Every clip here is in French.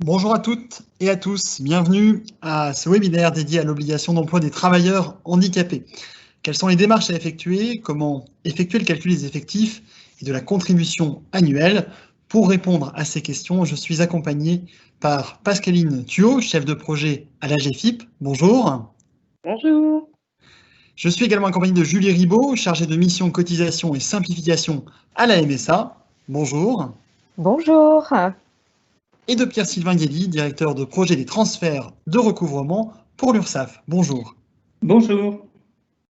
Bonjour à toutes et à tous, bienvenue à ce webinaire dédié à l'obligation d'emploi des travailleurs handicapés. Quelles sont les démarches à effectuer? Comment effectuer le calcul des effectifs et de la contribution annuelle? Pour répondre à ces questions, je suis accompagné par Pascaline Thuot, chef de projet à l'AGFIP. Bonjour. Bonjour. Je suis également accompagné de Julie Ribaud, chargée de mission cotisation et simplification à la MSA. Bonjour. Bonjour. Et de Pierre-Sylvain Guély, directeur de projet des transferts de recouvrement pour l'URSSAF. Bonjour. Bonjour.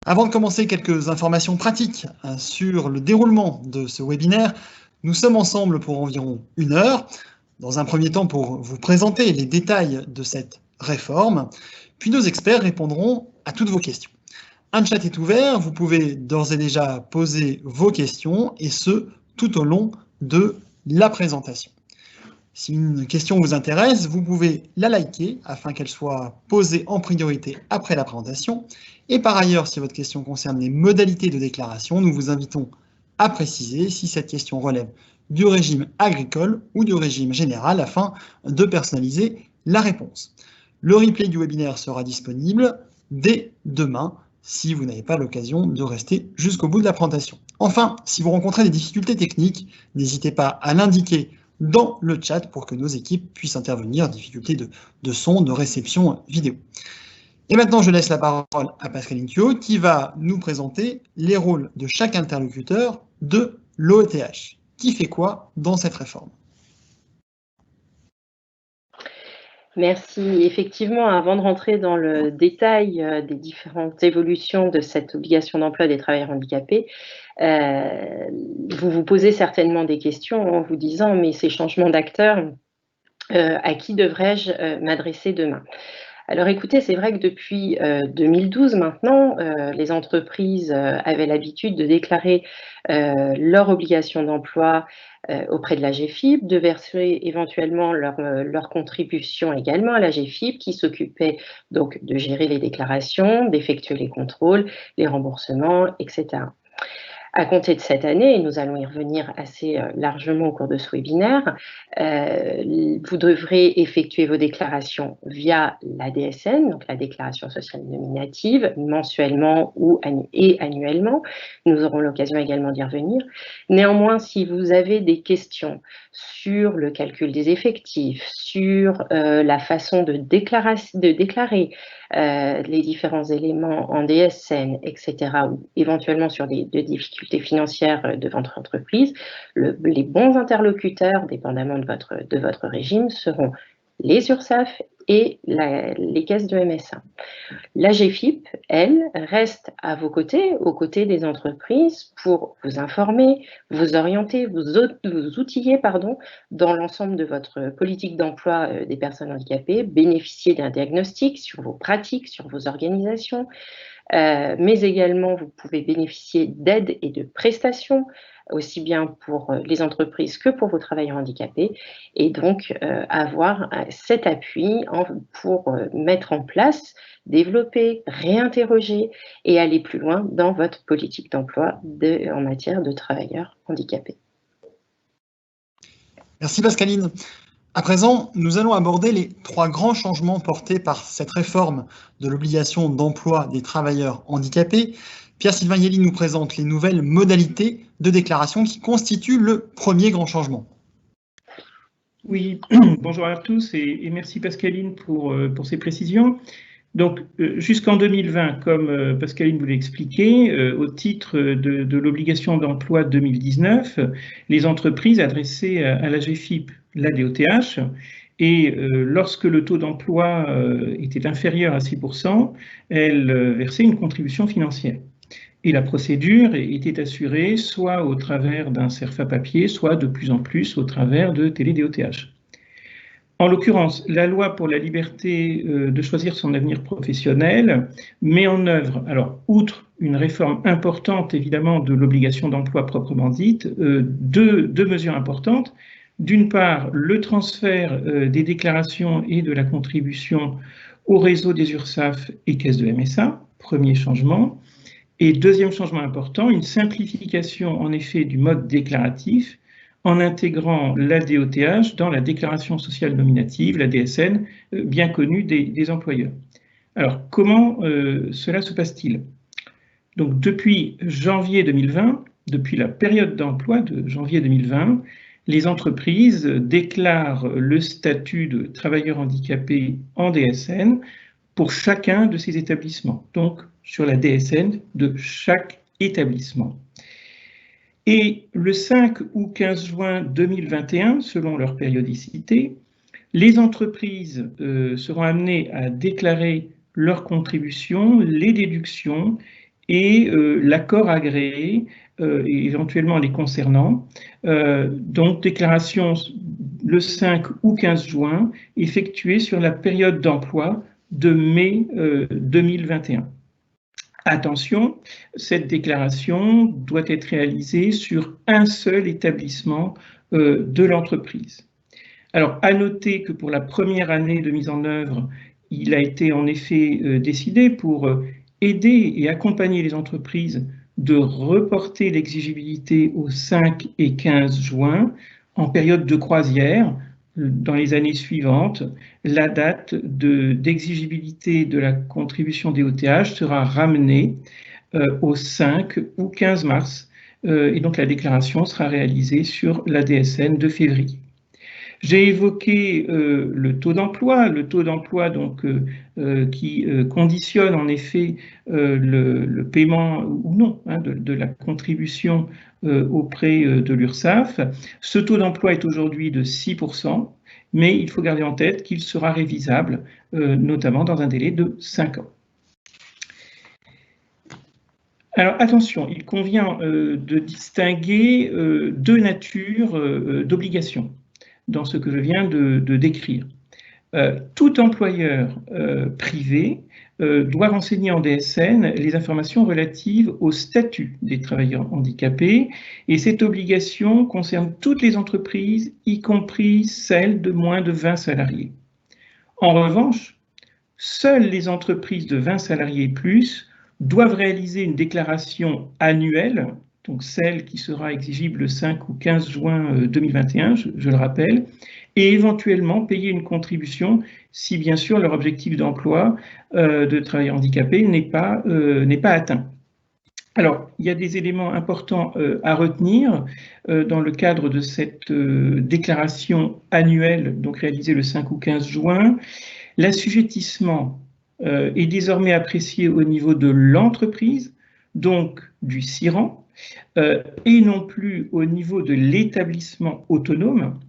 Avant de commencer, quelques informations pratiques sur le déroulement de ce webinaire. Nous sommes ensemble pour environ 1 heure. Dans un premier temps, pour vous présenter les détails de cette réforme. Puis nos experts répondront à toutes vos questions. Un chat est ouvert, vous pouvez d'ores et déjà poser vos questions, et ce, tout au long de la présentation. Si une question vous intéresse, vous pouvez la liker afin qu'elle soit posée en priorité après la présentation. Et par ailleurs, si votre question concerne les modalités de déclaration, nous vous invitons à préciser si cette question relève du régime agricole ou du régime général afin de personnaliser la réponse. Le replay du webinaire sera disponible dès demain si vous n'avez pas l'occasion de rester jusqu'au bout de la présentation. Enfin, si vous rencontrez des difficultés techniques, n'hésitez pas à l'indiquer dans le chat pour que nos équipes puissent intervenir, difficultés de son, de réception vidéo. Et maintenant, je laisse la parole à Pascaline Thuot qui va nous présenter les rôles de chaque interlocuteur de l'OETH. Qui fait quoi dans cette réforme? Merci. Effectivement, avant de rentrer dans le détail des différentes évolutions de cette obligation d'emploi des travailleurs handicapés, vous vous posez certainement des questions en vous disant « mais ces changements d'acteurs, à qui devrais-je m'adresser demain ?» Alors écoutez, c'est vrai que depuis 2012 maintenant, les entreprises avaient l'habitude de déclarer leur obligation d'emploi auprès de l'AGFIP, de verser éventuellement leur contribution également à l'AGFIP qui s'occupait donc de gérer les déclarations, d'effectuer les contrôles, les remboursements, etc. À compter de cette année, et nous allons y revenir assez largement au cours de ce webinaire, vous devrez effectuer vos déclarations via la DSN, donc la déclaration sociale nominative, mensuellement et annuellement. Nous aurons l'occasion également d'y revenir. Néanmoins, si vous avez des questions sur le calcul des effectifs, sur la façon de déclarer les différents éléments en DSN, etc., ou éventuellement sur des difficultés financières de votre entreprise, les bons interlocuteurs, dépendamment de votre régime, seront les URSSAF et les caisses de MSA. L'AGFIP, elle, reste à vos côtés, aux côtés des entreprises pour vous informer, vous orienter, vous outiller dans l'ensemble de votre politique d'emploi des personnes handicapées, bénéficier d'un diagnostic sur vos pratiques, sur vos organisations, mais également vous pouvez bénéficier d'aides et de prestations, aussi bien pour les entreprises que pour vos travailleurs handicapés, et donc avoir cet appui pour mettre en place, développer, réinterroger et aller plus loin dans votre politique d'emploi en matière de travailleurs handicapés. Merci Pascaline. À présent, nous allons aborder les 3 grands changements portés par cette réforme de l'obligation d'emploi des travailleurs handicapés. Pierre-Sylvain Guély nous présente les nouvelles modalités de déclaration qui constituent le premier grand changement. Oui, bonjour à tous et merci Pascaline pour ces précisions. Donc, jusqu'en 2020, comme Pascaline vous l'a expliqué, au titre de l'obligation d'emploi 2019, les entreprises adressaient à l'AGFIP la DOTH et lorsque le taux d'emploi était inférieur à 6%, elles versaient une contribution financière. Et la procédure était assurée soit au travers d'un CERFA papier, soit de plus en plus au travers de télé-DOTH. En l'occurrence, la loi pour la liberté de choisir son avenir professionnel met en œuvre, alors outre une réforme importante évidemment de l'obligation d'emploi proprement dite, deux mesures importantes. D'une part, le transfert des déclarations et de la contribution au réseau des URSSAF et caisses de MSA, premier changement. Et deuxième changement important, une simplification en effet du mode déclaratif en intégrant la DOTH dans la déclaration sociale nominative, la DSN, bien connue des employeurs. Alors, comment cela se passe-t-il? Donc, depuis janvier 2020, depuis la période d'emploi de janvier 2020, les entreprises déclarent le statut de travailleur handicapé en DSN pour chacun de ces établissements, donc sur la DSN de chaque établissement. Et le 5 ou 15 juin 2021, selon leur périodicité, les entreprises seront amenées à déclarer leurs contributions, les déductions et l'accord agréé, et éventuellement les concernant. Donc, déclaration le 5 ou 15 juin, effectuée sur la période d'emploi de mai 2021. Attention, cette déclaration doit être réalisée sur un seul établissement de l'entreprise. Alors, à noter que pour la première année de mise en œuvre, il a été en effet décidé pour aider et accompagner les entreprises de reporter l'exigibilité au 5 et 15 juin en période de croisière. Dans les années suivantes, la date d'exigibilité de la contribution DOTH sera ramenée au 5 ou 15 mars, et donc la déclaration sera réalisée sur la DSN de février. J'ai évoqué le taux d'emploi donc qui conditionne en effet le paiement ou non de la contribution auprès de l'URSSAF. Ce taux d'emploi est aujourd'hui de 6%, mais il faut garder en tête qu'il sera révisable, notamment dans un délai de 5 ans. Alors attention, il convient de distinguer deux natures d'obligations dans ce que je viens de décrire. Tout employeur privé doit renseigner en DSN les informations relatives au statut des travailleurs handicapés, et cette obligation concerne toutes les entreprises, y compris celles de moins de 20 salariés. En revanche, seules les entreprises de 20 salariés et plus doivent réaliser une déclaration annuelle, donc celle qui sera exigible le 5 ou 15 juin 2021, je le rappelle, et éventuellement payer une contribution si bien sûr leur objectif d'emploi de travailleurs handicapés n'est pas atteint. Alors, il y a des éléments importants à retenir dans le cadre de cette déclaration annuelle, donc réalisée le 5 ou 15 juin. L'assujettissement est désormais apprécié au niveau de l'entreprise, donc du CIRAN, et non plus au niveau de l'établissement autonome.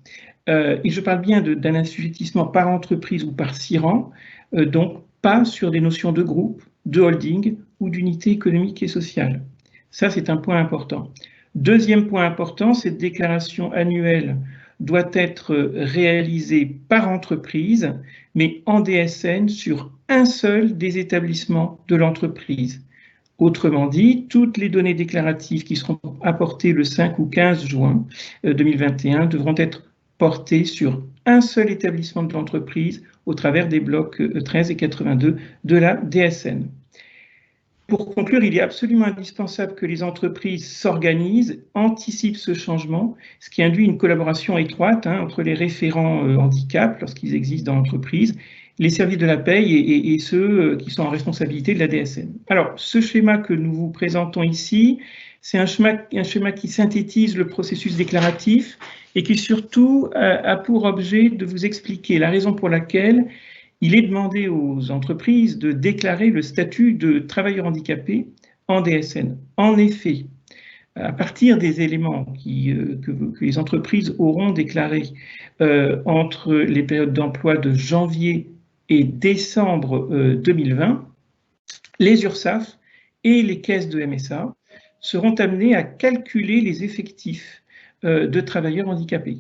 Et je parle bien d'un assujettissement par entreprise ou par CIRAN, donc pas sur des notions de groupe, de holding ou d'unité économique et sociale. Ça, c'est un point important. Deuxième point important, cette déclaration annuelle doit être réalisée par entreprise, mais en DSN sur un seul des établissements de l'entreprise. Autrement dit, toutes les données déclaratives qui seront apportées le 5 ou 15 juin 2021 devront être portées sur un seul établissement de l'entreprise au travers des blocs 13 et 82 de la DSN. Pour conclure, il est absolument indispensable que les entreprises s'organisent, anticipent ce changement, ce qui induit une collaboration étroite entre les référents handicap, lorsqu'ils existent dans l'entreprise, les services de la paye et ceux qui sont en responsabilité de la DSN. Alors, ce schéma que nous vous présentons ici, c'est un schéma qui synthétise le processus déclaratif et qui surtout a pour objet de vous expliquer la raison pour laquelle il est demandé aux entreprises de déclarer le statut de travailleur handicapé en DSN. En effet, à partir des éléments que les entreprises auront déclarés entre les périodes d'emploi de janvier et décembre 2020, les URSSAF et les caisses de MSA seront amenés à calculer les effectifs de travailleurs handicapés.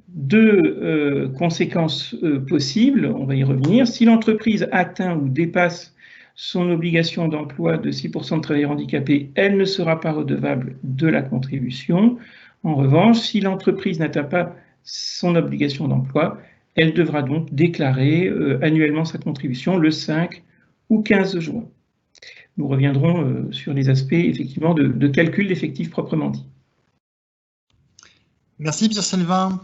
Deux conséquences possibles, on va y revenir. Si l'entreprise atteint ou dépasse son obligation d'emploi de 6% de travailleurs handicapés, elle ne sera pas redevable de la contribution. En revanche, si l'entreprise n'atteint pas son obligation d'emploi, elle devra donc déclarer annuellement sa contribution le 5 ou 15 juin. Nous reviendrons sur les aspects effectivement de calcul d'effectifs proprement dit. Merci Pierre-Sylvain.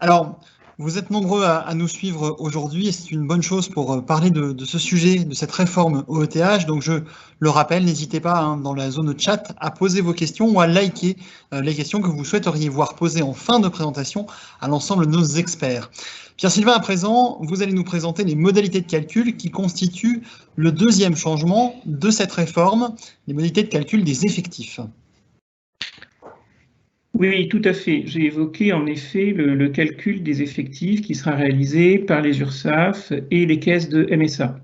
Alors, vous êtes nombreux à nous suivre aujourd'hui et c'est une bonne chose pour parler de ce sujet, de cette réforme OETH. Donc, je le rappelle, n'hésitez pas dans la zone de chat à poser vos questions ou à liker les questions que vous souhaiteriez voir posées en fin de présentation à l'ensemble de nos experts. Pierre-Sylvain, à présent, vous allez nous présenter les modalités de calcul qui constituent le deuxième changement de cette réforme, les modalités de calcul des effectifs. Oui, tout à fait. J'ai évoqué en effet le calcul des effectifs qui sera réalisé par les URSSAF et les caisses de MSA.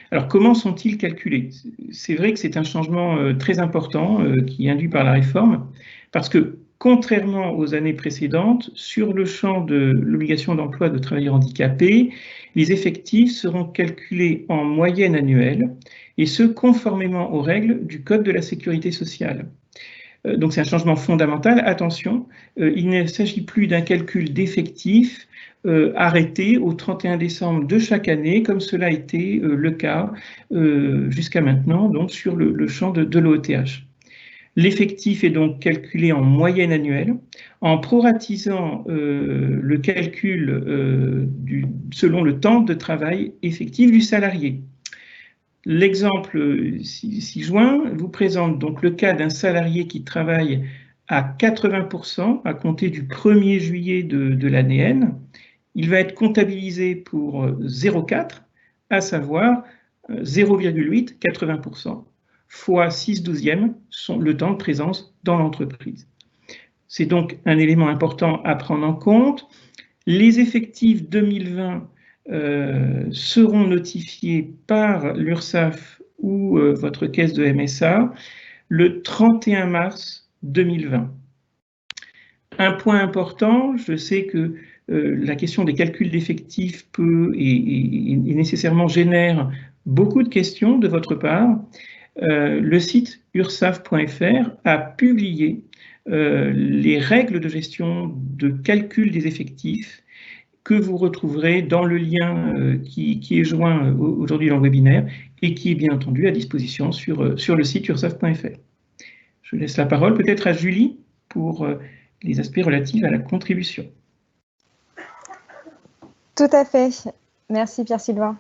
Alors, comment sont-ils calculés? C'est vrai que c'est un changement très important qui est induit par la réforme, parce que contrairement aux années précédentes, sur le champ de l'obligation d'emploi de travailleurs handicapés, les effectifs seront calculés en moyenne annuelle, et ce conformément aux règles du Code de la sécurité sociale. Donc c'est un changement fondamental. Attention, il ne s'agit plus d'un calcul d'effectifs arrêté au 31 décembre de chaque année, comme cela a été le cas jusqu'à maintenant, donc sur le champ de l'OETH. L'effectif est donc calculé en moyenne annuelle, en proratisant le calcul selon le temps de travail effectif du salarié. L'exemple ci-joint vous présente donc le cas d'un salarié qui travaille à 80% à compter du 1er juillet de l'année N. Il va être comptabilisé pour 0,4, à savoir 0,8, 80%, fois 6/12e, le temps de présence dans l'entreprise. C'est donc un élément important à prendre en compte. Les effectifs 2020 seront notifiés par l'URSSAF ou votre caisse de MSA le 31 mars 2020. Un point important, je sais que la question des calculs d'effectifs peut et nécessairement génère beaucoup de questions de votre part. Le site ursaf.fr a publié les règles de gestion de calcul des effectifs que vous retrouverez dans le lien qui est joint aujourd'hui dans le webinaire et qui est bien entendu à disposition sur le site ursaf.fr. Je laisse la parole peut-être à Julie pour les aspects relatifs à la contribution. Tout à fait. Merci Pierre-Sylvain.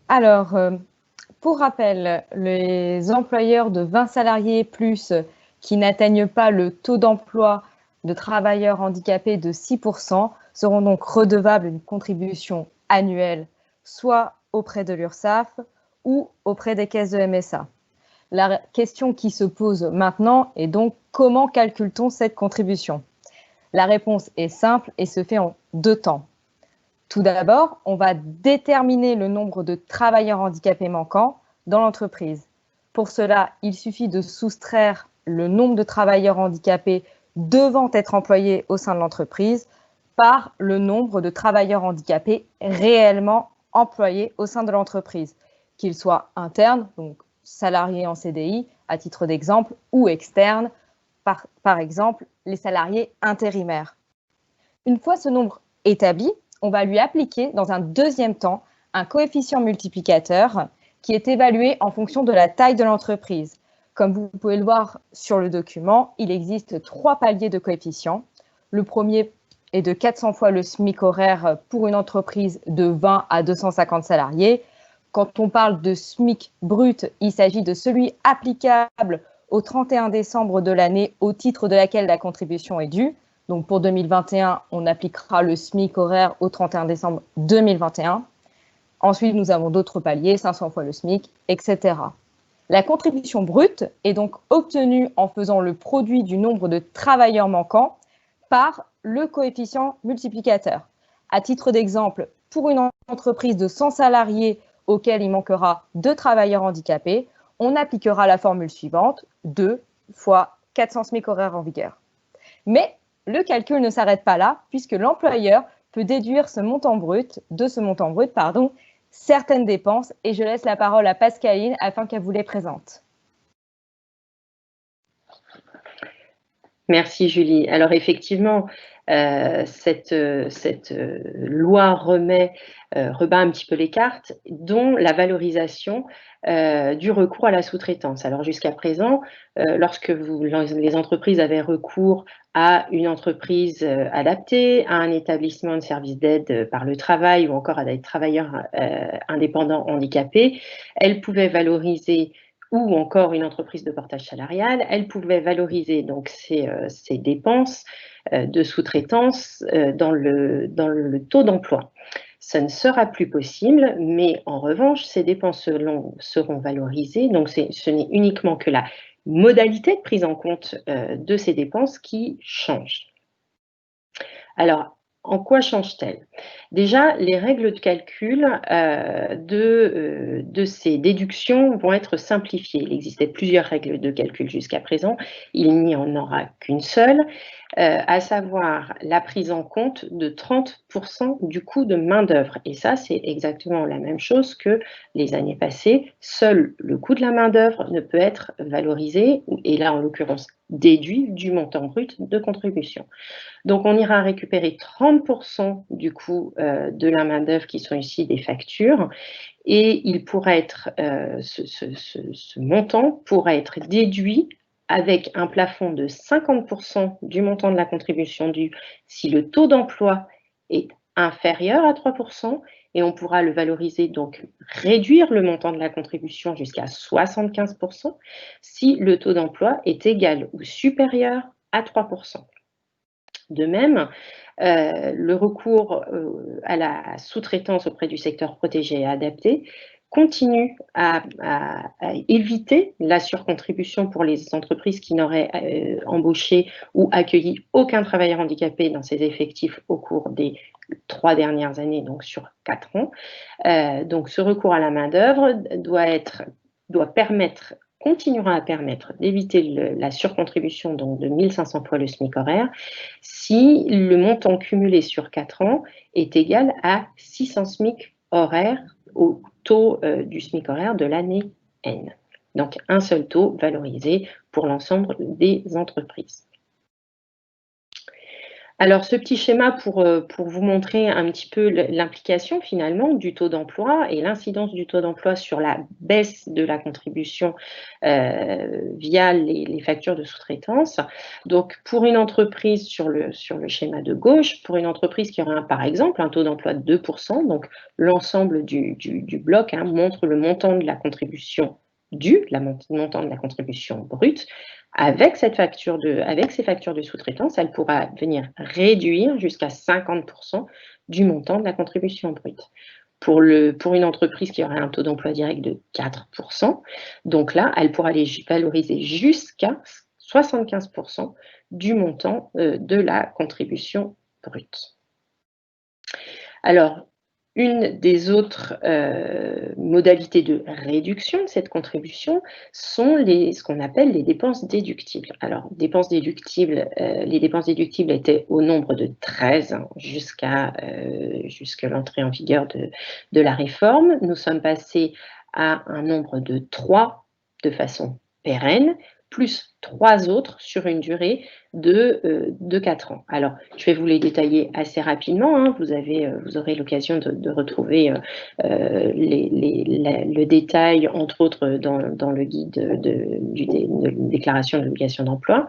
Alors, pour rappel, les employeurs de 20 salariés plus qui n'atteignent pas le taux d'emploi de travailleurs handicapés de 6% seront donc redevables d'une contribution annuelle, soit auprès de l'URSSAF ou auprès des caisses de MSA. La question qui se pose maintenant est donc comment calcule-t-on cette contribution? La réponse est simple et se fait en 2 temps. Tout d'abord, on va déterminer le nombre de travailleurs handicapés manquants dans l'entreprise. Pour cela, il suffit de soustraire le nombre de travailleurs handicapés devant être employés au sein de l'entreprise par le nombre de travailleurs handicapés réellement employés au sein de l'entreprise, qu'ils soient internes, donc salariés en CDI, à titre d'exemple, ou externes, par exemple les salariés intérimaires. Une fois ce nombre établi, on va lui appliquer dans un deuxième temps un coefficient multiplicateur qui est évalué en fonction de la taille de l'entreprise. Comme vous pouvez le voir sur le document, il existe 3 paliers de coefficients. Le premier est de 400 fois le SMIC horaire pour une entreprise de 20 à 250 salariés. Quand on parle de SMIC brut, il s'agit de celui applicable au 31 décembre de l'année au titre de laquelle la contribution est due. Donc pour 2021, on appliquera le SMIC horaire au 31 décembre 2021. Ensuite, nous avons d'autres paliers, 500 fois le SMIC, etc. La contribution brute est donc obtenue en faisant le produit du nombre de travailleurs manquants par le coefficient multiplicateur. À titre d'exemple, pour une entreprise de 100 salariés auquel il manquera 2 travailleurs handicapés, on appliquera la formule suivante, 2 fois 400 SMIC horaires en vigueur. Mais le calcul ne s'arrête pas là, puisque l'employeur peut déduire de ce montant brut, certaines dépenses, et je laisse la parole à Pascaline afin qu'elle vous les présente. Merci Julie. Alors effectivement, cette loi rebat un petit peu les cartes, dont la valorisation du recours à la sous-traitance. Alors jusqu'à présent, lorsque les entreprises avaient recours à une entreprise adaptée, à un établissement de services d'aide par le travail ou encore à des travailleurs indépendants handicapés, elles pouvaient valoriser, ou encore une entreprise de portage salarial, elles pouvaient valoriser donc ces dépenses de sous-traitance dans le taux d'emploi. Ça ne sera plus possible, mais en revanche, ces dépenses seront valorisées. Donc, ce n'est uniquement que la modalité de prise en compte de ces dépenses qui change. Alors, en quoi change-t-elle? Déjà, les règles de calcul de ces déductions vont être simplifiées. Il existait plusieurs règles de calcul jusqu'à présent. Il n'y en aura qu'une seule, à savoir la prise en compte de 30% du coût de main-d'œuvre. Et ça, c'est exactement la même chose que les années passées. Seul le coût de la main-d'œuvre ne peut être valorisé, et là, en l'occurrence, déduit du montant brut de contribution. Donc, on ira récupérer 30% du coût de la main-d'œuvre qui sont ici des factures, et il pourrait être, ce montant pourrait être déduit avec un plafond de 50% du montant de la contribution due si le taux d'emploi est inférieur à 3%, et on pourra le valoriser, donc réduire le montant de la contribution jusqu'à 75% si le taux d'emploi est égal ou supérieur à 3%. De même, le recours à la sous-traitance auprès du secteur protégé et adapté continue à éviter la surcontribution pour les entreprises qui n'auraient embauché ou accueilli aucun travailleur handicapé dans ses effectifs au cours des 3 dernières années, donc sur 4 ans. Donc ce recours à la main-d'œuvre continuera à permettre d'éviter la surcontribution donc de 1 500 fois le SMIC horaire si le montant cumulé sur 4 ans est égal à 600 SMIC horaires au taux du SMIC horaire de l'année N. Donc un seul taux valorisé pour l'ensemble des entreprises. Alors, ce petit schéma pour vous montrer un petit peu l'implication finalement du taux d'emploi et l'incidence du taux d'emploi sur la baisse de la contribution via les factures de sous-traitance. Donc, pour une entreprise, sur le schéma de gauche, pour une entreprise qui aurait par exemple un taux d'emploi de 2%, donc l'ensemble du bloc montre le montant de la contribution due, le montant de la contribution brute. Avec ces factures de sous-traitance, elle pourra venir réduire jusqu'à 50% du montant de la contribution brute. Pour une entreprise qui aurait un taux d'emploi direct de 4%, donc là, elle pourra les valoriser jusqu'à 75% du montant de la contribution brute. Alors, une des autres modalités de réduction de cette contribution sont ce qu'on appelle les dépenses déductibles. Alors, les dépenses déductibles étaient au nombre de 13 jusqu'à l'entrée en vigueur de la réforme. Nous sommes passés à un nombre de 3 de façon pérenne, plus 3 autres sur une durée de 4 ans. Alors, je vais vous les détailler assez rapidement. Vous aurez l'occasion de retrouver le détail, entre autres, dans le guide de déclaration de l'obligation d'emploi,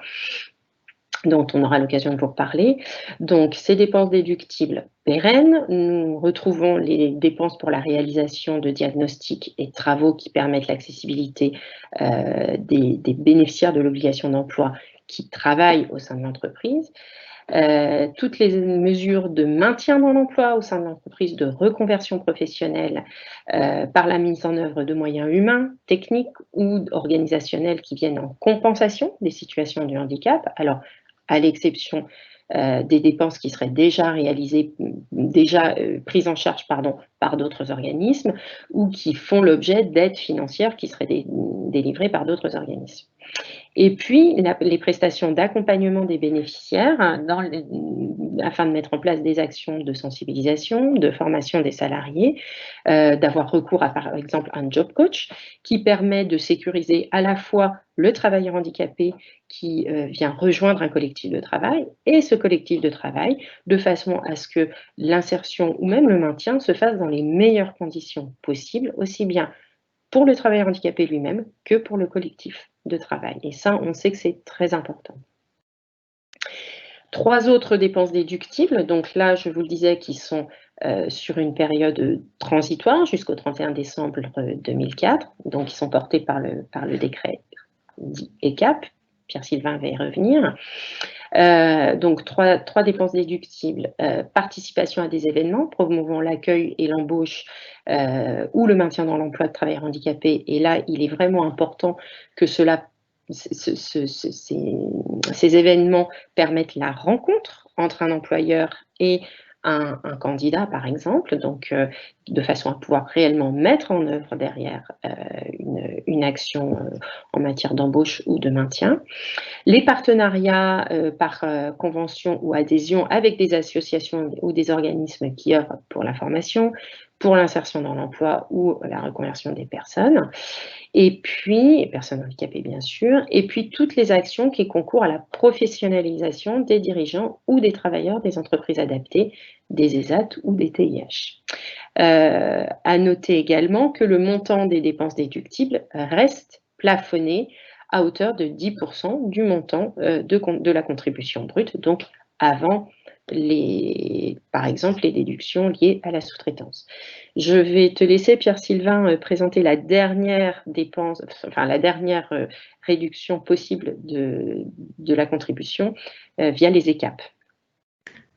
dont on aura l'occasion de vous reparler. Donc, ces dépenses déductibles pérennes, nous retrouvons les dépenses pour la réalisation de diagnostics et de travaux qui permettent l'accessibilité des bénéficiaires de l'obligation d'emploi qui travaillent au sein de l'entreprise, toutes les mesures de maintien dans l'emploi au sein de l'entreprise, de reconversion professionnelle par la mise en œuvre de moyens humains, techniques ou organisationnels qui viennent en compensation des situations de handicap. Alors, à l'exception des dépenses qui seraient déjà prises en charge par d'autres organismes ou qui font l'objet d'aides financières qui seraient délivrées par d'autres organismes. Et puis, les prestations d'accompagnement des bénéficiaires afin de mettre en place des actions de sensibilisation, de formation des salariés, d'avoir recours à, par exemple, un job coach qui permet de sécuriser à la fois le travailleur handicapé qui vient rejoindre un collectif de travail et ce collectif de travail de façon à ce que l'insertion ou même le maintien se fasse dans les meilleures conditions possibles, aussi bien pour le travailleur handicapé lui-même que pour le collectif de travail. Et ça, on sait que c'est très important. 3 autres dépenses déductibles, donc là, je vous le disais, qui sont sur une période transitoire jusqu'au 31 décembre 2004, donc qui sont portées par le décret dit ECAP. Pierre-Sylvain va y revenir. Donc, trois dépenses déductibles. Participation à des événements promouvant l'accueil et l'embauche ou le maintien dans l'emploi de travailleurs handicapés. Et là, il est vraiment important que ces événements permettent la rencontre entre un employeur et un candidat, par exemple, donc de façon à pouvoir réellement mettre en œuvre derrière une action en matière d'embauche ou de maintien. Les partenariats par convention ou adhésion avec des associations ou des organismes qui œuvrent pour la formation, pour l'insertion dans l'emploi ou la reconversion des personnes, et puis, personnes handicapées bien sûr, et puis toutes les actions qui concourent à la professionnalisation des dirigeants ou des travailleurs des entreprises adaptées, des ESAT ou des TIH. À noter également que le montant des dépenses déductibles reste plafonné à hauteur de 10% du montant de la contribution brute, donc avant par exemple, les déductions liées à la sous-traitance. Je vais te laisser, Pierre-Sylvain, présenter la dernière dépense, enfin la dernière réduction possible de la contribution via les ECAP.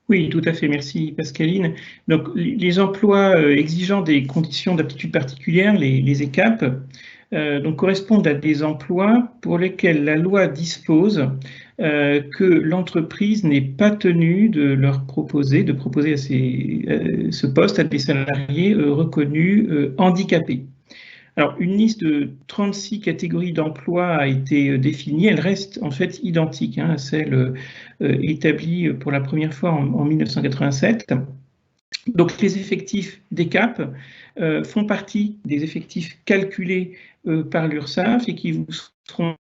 Oui, tout à fait, merci Pascaline. Donc, les emplois exigeant des conditions d'aptitude particulières, les ECAP, donc correspondent à des emplois pour lesquels la loi dispose que l'entreprise n'est pas tenue de proposer à ce poste à des salariés reconnus handicapés. Alors, une liste de 36 catégories d'emplois a été définie. Elle reste en fait identique à celle établie pour la première fois en 1987. Donc, les effectifs d'ECAP font partie des effectifs calculés par l'URSSAF et qui vous seront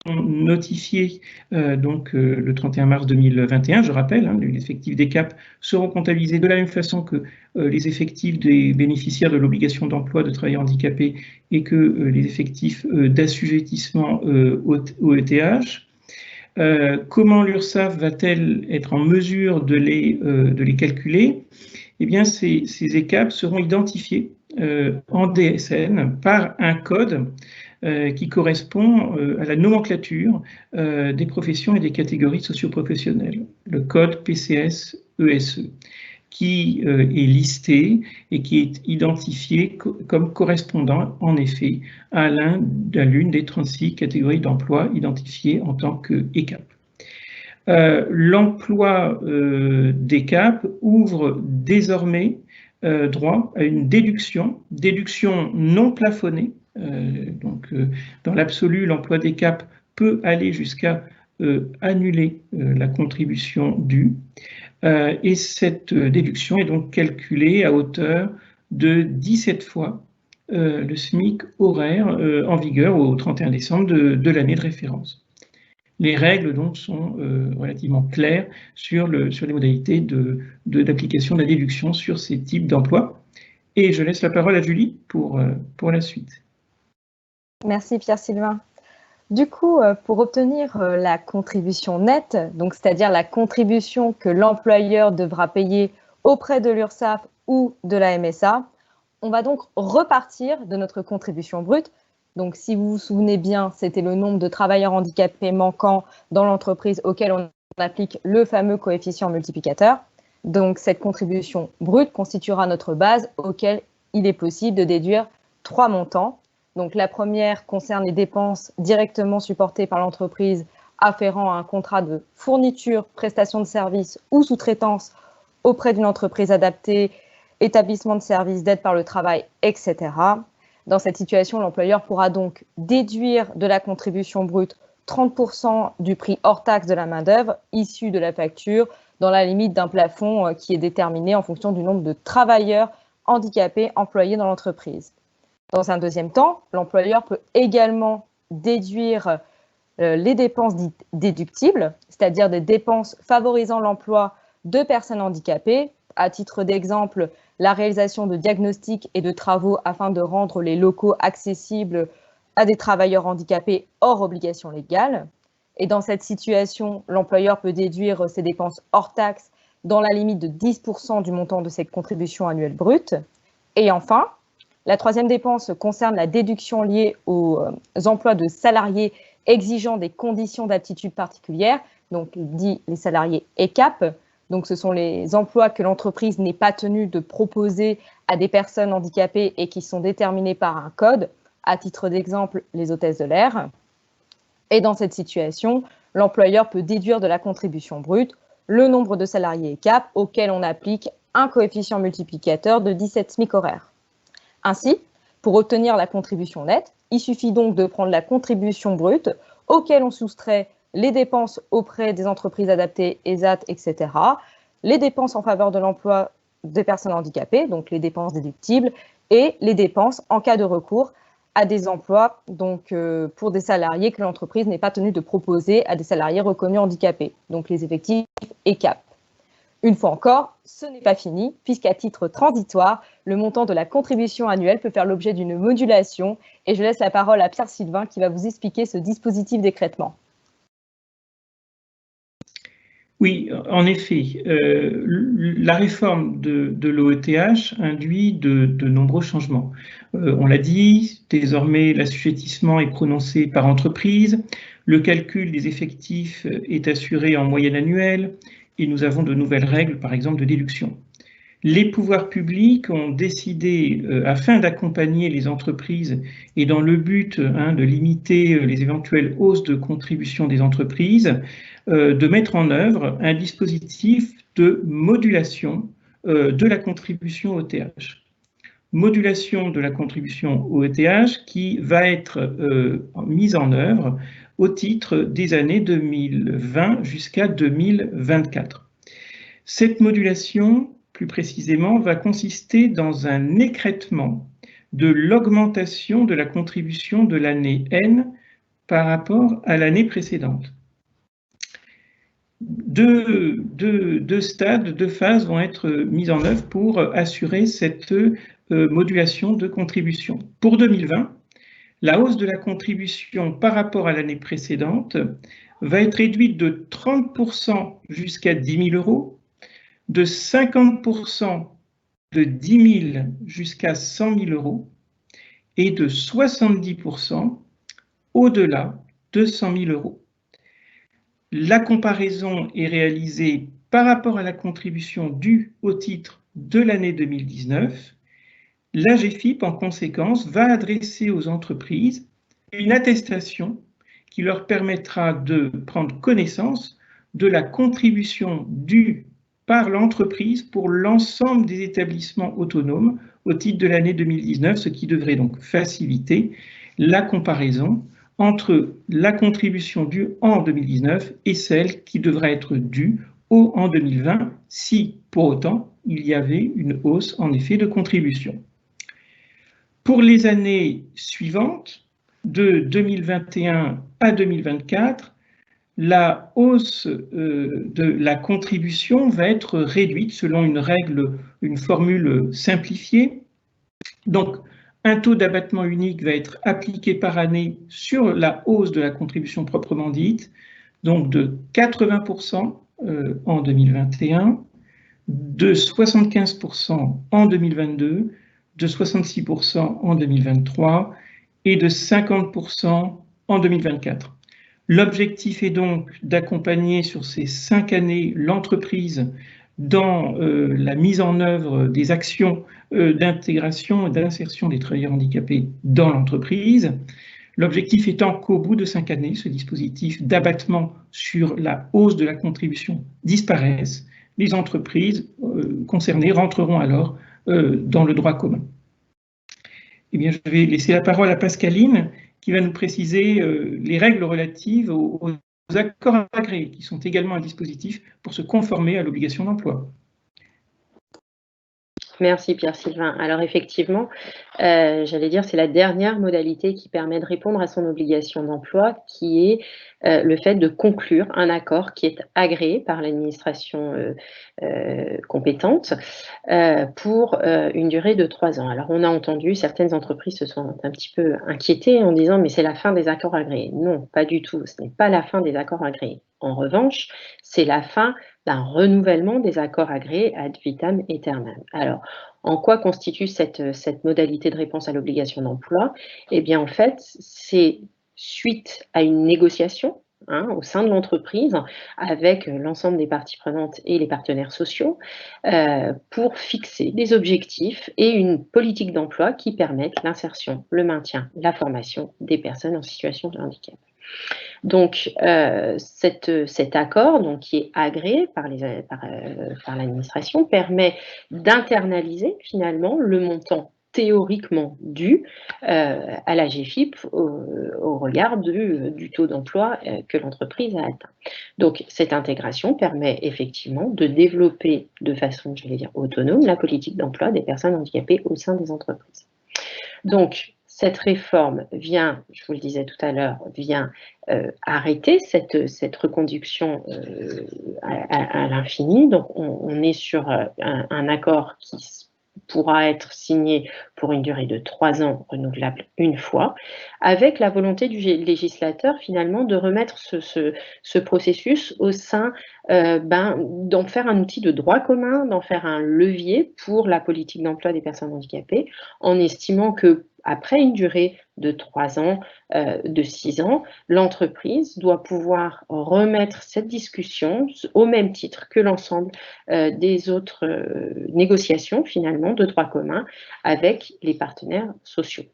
notifiés le 31 mars 2021, je rappelle, les effectifs d'ECAP seront comptabilisés de la même façon que les effectifs des bénéficiaires de l'obligation d'emploi de travailleurs handicapés et que les effectifs d'assujettissement au ETH. Comment l'URSSAF va-t-elle être en mesure de les calculer? Eh bien, ces ECAP seront identifiés en DSN par un code qui correspond à la nomenclature des professions et des catégories socio-professionnelles, le code PCS-ESE, qui est listé et qui est identifié comme correspondant en effet à l'une des 36 catégories d'emploi identifiées en tant qu'ECAP. L'emploi d'ECAP ouvre désormais droit à une déduction non plafonnée. Dans l'absolu, l'emploi d'ECAP peut aller jusqu'à annuler la contribution due. Et cette déduction est donc calculée à hauteur de 17 fois le SMIC horaire en vigueur au 31 décembre de l'année de référence. Les règles donc sont relativement claires sur les modalités d'application de la déduction sur ces types d'emplois. Et je laisse la parole à Julie pour la suite. Merci Pierre-Sylvain. Du coup, pour obtenir la contribution nette, donc c'est-à-dire la contribution que l'employeur devra payer auprès de l'URSSAF ou de la MSA, on va donc repartir de notre contribution brute. Donc, si vous vous souvenez bien, c'était le nombre de travailleurs handicapés manquants dans l'entreprise auquel on applique le fameux coefficient multiplicateur. Donc, cette contribution brute constituera notre base auquel il est possible de déduire 3 montants. Donc, la première concerne les dépenses directement supportées par l'entreprise afférent à un contrat de fourniture, prestation de services ou sous-traitance auprès d'une entreprise adaptée, établissement de services, d'aide par le travail, etc. Dans cette situation, l'employeur pourra donc déduire de la contribution brute 30% du prix hors taxe de la main-d'œuvre issue de la facture, dans la limite d'un plafond qui est déterminé en fonction du nombre de travailleurs handicapés employés dans l'entreprise. Dans un deuxième temps, l'employeur peut également déduire les dépenses dites déductibles, c'est-à-dire des dépenses favorisant l'emploi de personnes handicapées. À titre d'exemple, la réalisation de diagnostics et de travaux afin de rendre les locaux accessibles à des travailleurs handicapés hors obligation légale. Et dans cette situation, l'employeur peut déduire ses dépenses hors taxe dans la limite de 10% du montant de cette contribution annuelle brute. Et enfin, la troisième dépense concerne la déduction liée aux emplois de salariés exigeant des conditions d'aptitude particulières, donc dit les salariés ECAP. Donc ce sont les emplois que l'entreprise n'est pas tenue de proposer à des personnes handicapées et qui sont déterminés par un code, à titre d'exemple les hôtesses de l'air. Et dans cette situation, l'employeur peut déduire de la contribution brute le nombre de salariés ECAP auquel on applique un coefficient multiplicateur de 17 SMIC horaires. Ainsi, pour obtenir la contribution nette, il suffit donc de prendre la contribution brute auquel on soustrait les dépenses auprès des entreprises adaptées, ESAT, etc., les dépenses en faveur de l'emploi des personnes handicapées, donc les dépenses déductibles, et les dépenses en cas de recours à des emplois donc, pour des salariés que l'entreprise n'est pas tenue de proposer à des salariés reconnus handicapés, donc les effectifs ECAP. Une fois encore, ce n'est pas fini, puisqu'à titre transitoire, le montant de la contribution annuelle peut faire l'objet d'une modulation, et je laisse la parole à Pierre Sylvain qui va vous expliquer ce dispositif d'écrêtement. Oui, en effet, la réforme de l'OETH induit de nombreux changements. On l'a dit, désormais l'assujettissement est prononcé par entreprise, le calcul des effectifs est assuré en moyenne annuelle et nous avons de nouvelles règles, par exemple, de déduction. Les pouvoirs publics ont décidé, afin d'accompagner les entreprises et dans le but de limiter les éventuelles hausses de contribution des entreprises, de mettre en œuvre un dispositif de modulation de la contribution OETH. Modulation de la contribution OETH qui va être mise en œuvre au titre des années 2020 jusqu'à 2024. Cette modulation, plus précisément, va consister dans un écrêtement de l'augmentation de la contribution de l'année N par rapport à l'année précédente. Deux stades, deux phases vont être mises en œuvre pour assurer cette modulation de contribution. Pour 2020, la hausse de la contribution par rapport à l'année précédente va être réduite de 30% jusqu'à 10 000 €, de 50% de 10 000 jusqu'à 100 000 € et de 70% au-delà de 100 000 €. La comparaison est réalisée par rapport à la contribution due au titre de l'année 2019. L'AGEFIP, en conséquence, va adresser aux entreprises une attestation qui leur permettra de prendre connaissance de la contribution due par l'entreprise pour l'ensemble des établissements autonomes au titre de l'année 2019, ce qui devrait donc faciliter la comparaison entre la contribution due en 2019 et celle qui devra être due en 2020, si pour autant il y avait une hausse en effet de contribution. Pour les années suivantes, de 2021 à 2024, la hausse de la contribution va être réduite selon une règle, une formule simplifiée. Donc, un taux d'abattement unique va être appliqué par année sur la hausse de la contribution proprement dite, donc de 80% en 2021, de 75% en 2022, de 66% en 2023 et de 50% en 2024. L'objectif est donc d'accompagner sur ces 5 années l'entreprise dans la mise en œuvre des actions d'intégration et d'insertion des travailleurs handicapés dans l'entreprise. L'objectif étant qu'au bout de 5 années, ce dispositif d'abattement sur la hausse de la contribution disparaisse. Les entreprises concernées rentreront alors dans le droit commun. Eh bien, je vais laisser la parole à Pascaline, qui va nous préciser les règles relatives aux accords agréés, qui sont également un dispositif pour se conformer à l'obligation d'emploi. Merci Pierre-Sylvain. Alors effectivement, j'allais dire, c'est la dernière modalité qui permet de répondre à son obligation d'emploi, qui est le fait de conclure un accord qui est agréé par l'administration compétente pour une durée de 3 ans. Alors on a entendu, certaines entreprises se sont un petit peu inquiétées en disant mais c'est la fin des accords agréés. Non, pas du tout, ce n'est pas la fin des accords agréés. En revanche, c'est la fin d'un renouvellement des accords agréés ad vitam aeternam. Alors, en quoi constitue cette modalité de réponse à l'obligation d'emploi? Eh bien, en fait, c'est suite à une négociation au sein de l'entreprise avec l'ensemble des parties prenantes et les partenaires sociaux pour fixer des objectifs et une politique d'emploi qui permettent l'insertion, le maintien, la formation des personnes en situation de handicap. Donc, cet accord, donc, qui est agréé par l'administration, permet d'internaliser finalement le montant théoriquement dû à la GFIP au regard du taux d'emploi que l'entreprise a atteint. Donc, cette intégration permet effectivement de développer de façon, je vais dire, autonome la politique d'emploi des personnes handicapées au sein des entreprises. Donc, cette réforme vient, je vous le disais tout à l'heure, vient arrêter cette reconduction à l'infini. Donc, on est sur un accord qui pourra être signé pour une durée de 3 ans, renouvelable une fois, avec la volonté du législateur finalement de remettre ce processus au sein, d'en faire un outil de droit commun, d'en faire un levier pour la politique d'emploi des personnes handicapées, en estimant que après une durée de 3 ans, de 6 ans, l'entreprise doit pouvoir remettre cette discussion au même titre que l'ensemble des autres négociations finalement de droit commun avec les partenaires sociaux.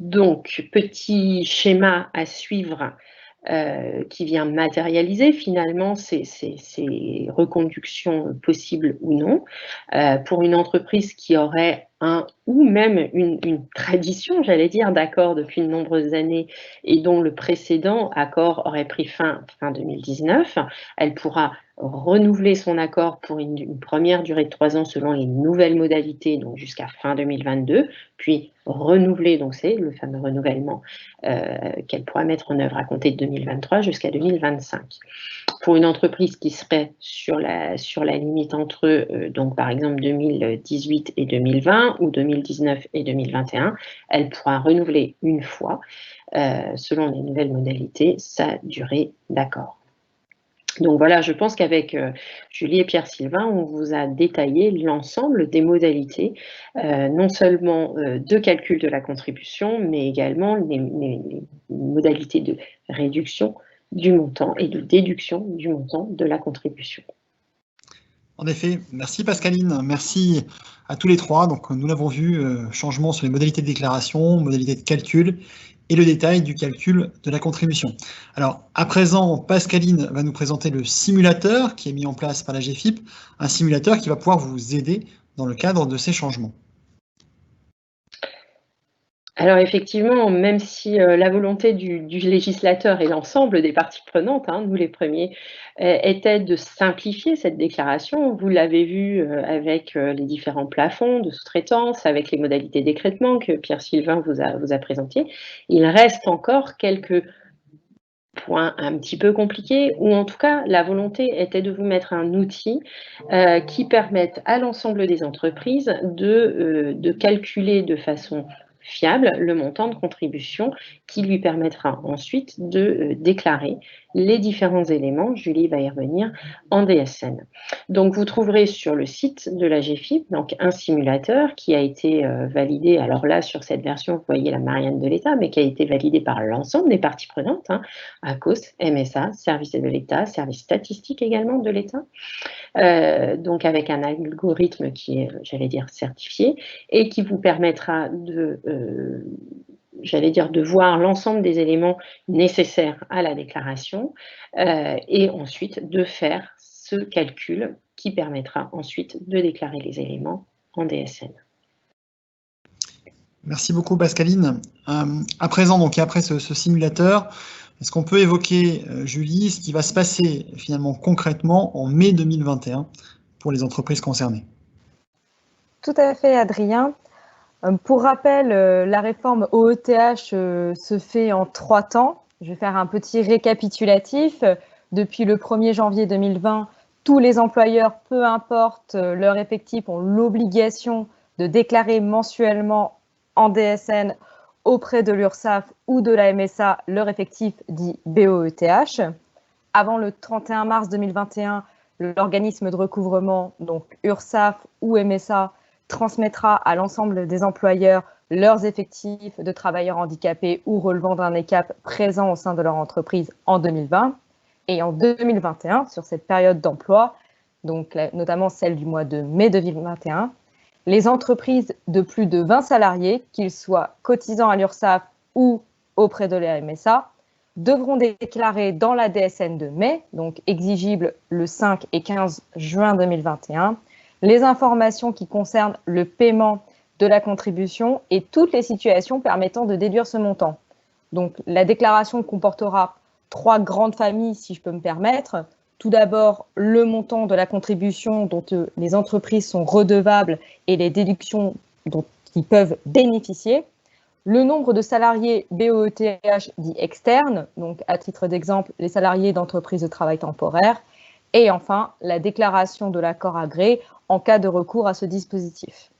Donc, petit schéma à suivre qui vient matérialiser finalement ces reconductions possibles ou non. Pour une entreprise qui aurait ou même une tradition, j'allais dire, d'accord depuis de nombreuses années et dont le précédent accord aurait pris fin 2019, elle pourra renouveler son accord pour une première durée de 3 ans selon les nouvelles modalités, donc jusqu'à fin 2022, puis renouveler, donc c'est le fameux renouvellement qu'elle pourra mettre en œuvre à compter de 2023 jusqu'à 2025. Pour une entreprise qui serait sur la limite entre donc par exemple 2018 et 2020 ou 2019 et 2021, elle pourra renouveler une fois, selon les nouvelles modalités, sa durée d'accord. Donc voilà, je pense qu'avec Julie et Pierre-Sylvain, on vous a détaillé l'ensemble des modalités, non seulement de calcul de la contribution, mais également les modalités de réduction du montant et de déduction du montant de la contribution. En effet, merci Pascaline, merci à tous les trois. Donc nous l'avons vu, changement sur les modalités de déclaration, modalités de calcul et le détail du calcul de la contribution. Alors à présent, Pascaline va nous présenter le simulateur qui est mis en place par la GFIP, un simulateur qui va pouvoir vous aider dans le cadre de ces changements. Alors effectivement, même si la volonté du législateur et l'ensemble des parties prenantes, nous les premiers, était de simplifier cette déclaration, vous l'avez vu avec les différents plafonds de sous-traitance, avec les modalités d'écrêtement que Pierre-Sylvain vous a présenté, il reste encore quelques points un petit peu compliqués, ou en tout cas la volonté était de vous mettre un outil qui permette à l'ensemble des entreprises de calculer de façon fiable le montant de contribution qui lui permettra ensuite de déclarer les différents éléments, Julie va y revenir, en DSN. Donc vous trouverez sur le site de la GFIP donc, un simulateur qui a été validé, alors là sur cette version vous voyez la Marianne de l'État, mais qui a été validé par l'ensemble des parties prenantes, ACOS, MSA, Services de l'État, Services statistiques également de l'État, donc avec un algorithme qui est, j'allais dire, certifié et qui vous permettra de voir l'ensemble des éléments nécessaires à la déclaration et ensuite de faire ce calcul qui permettra ensuite de déclarer les éléments en DSN. Merci beaucoup, Pascaline. À présent, donc, et après ce simulateur, est-ce qu'on peut évoquer, Julie, ce qui va se passer finalement concrètement en mai 2021 pour les entreprises concernées? Tout à fait, Adrien. Pour rappel, la réforme OETH se fait en 3 temps. Je vais faire un petit récapitulatif. Depuis le 1er janvier 2020, tous les employeurs, peu importe leur effectif, ont l'obligation de déclarer mensuellement en DSN auprès de l'URSSAF ou de la MSA leur effectif dit BOETH. Avant le 31 mars 2021, l'organisme de recouvrement, donc URSSAF ou MSA, transmettra à l'ensemble des employeurs leurs effectifs de travailleurs handicapés ou relevant d'un ECAP présent au sein de leur entreprise en 2020. Et en 2021, sur cette période d'emploi, donc notamment celle du mois de mai 2021, les entreprises de plus de 20 salariés, qu'ils soient cotisants à l'URSSAF ou auprès de la MSA, devront déclarer dans la DSN de mai, donc exigible le 5 et 15 juin 2021, les informations qui concernent le paiement de la contribution et toutes les situations permettant de déduire ce montant. Donc, la déclaration comportera 3 grandes familles, si je peux me permettre. Tout d'abord, le montant de la contribution dont les entreprises sont redevables et les déductions dont ils peuvent bénéficier. Le nombre de salariés BOETH dits externes, donc à titre d'exemple, les salariés d'entreprises de travail temporaire. Et enfin, la déclaration de l'accord agréé en cas de recours à ce dispositif.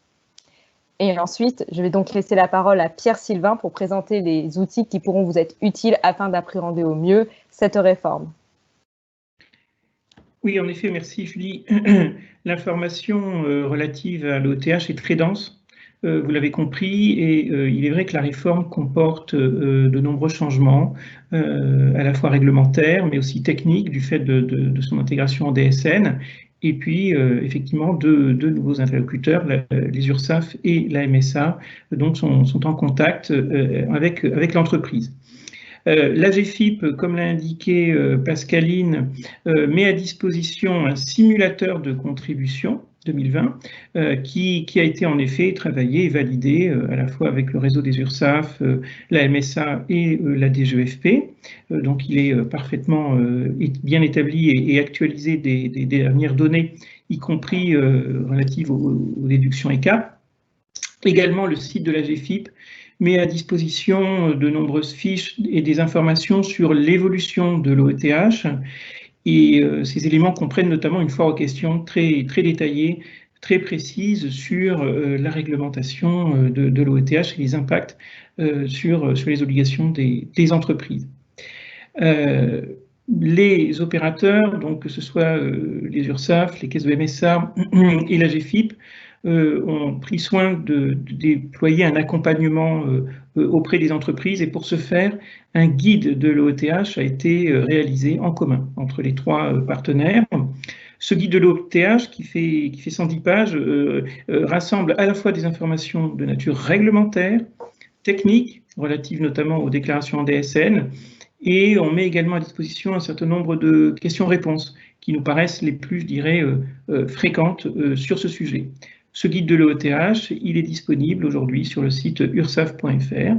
Et ensuite, je vais donc laisser la parole à Pierre Sylvain pour présenter les outils qui pourront vous être utiles afin d'appréhender au mieux cette réforme. Oui, en effet, merci Julie. L'information relative à l'OETH est très dense, vous l'avez compris, et il est vrai que la réforme comporte de nombreux changements, à la fois réglementaires, mais aussi techniques, du fait de son intégration en DSN. Et puis, effectivement, deux nouveaux interlocuteurs, les URSSAF et la MSA, donc sont en contact avec l'entreprise. L'AGFIP, comme l'a indiqué Pascaline, met à disposition un simulateur de contribution 2020 qui a été en effet travaillé et validé à la fois avec le réseau des URSSAF, la MSA et la DGEFP. Donc il est parfaitement bien établi et actualisé des dernières données, y compris relatives aux déductions ECAP. Également, le site de l'AGFIP met à disposition de nombreuses fiches et des informations sur l'évolution de l'OETH. Et ces éléments comprennent notamment une foire aux questions très détaillée, très précise sur la réglementation de l'OETH et les impacts sur les obligations des entreprises. Les opérateurs, donc que ce soit les URSSAF, les caisses de MSA et l'AGFIP, ont pris soin de déployer un accompagnement auprès des entreprises, et pour ce faire, un guide de l'OETH a été réalisé en commun entre les 3 partenaires. Ce guide de l'OETH, qui fait 110 pages, rassemble à la fois des informations de nature réglementaire, technique, relatives notamment aux déclarations en DSN, et on met également à disposition un certain nombre de questions-réponses qui nous paraissent les plus, je dirais, fréquentes sur ce sujet. Ce guide de l'OETH, il est disponible aujourd'hui sur le site ursaf.fr.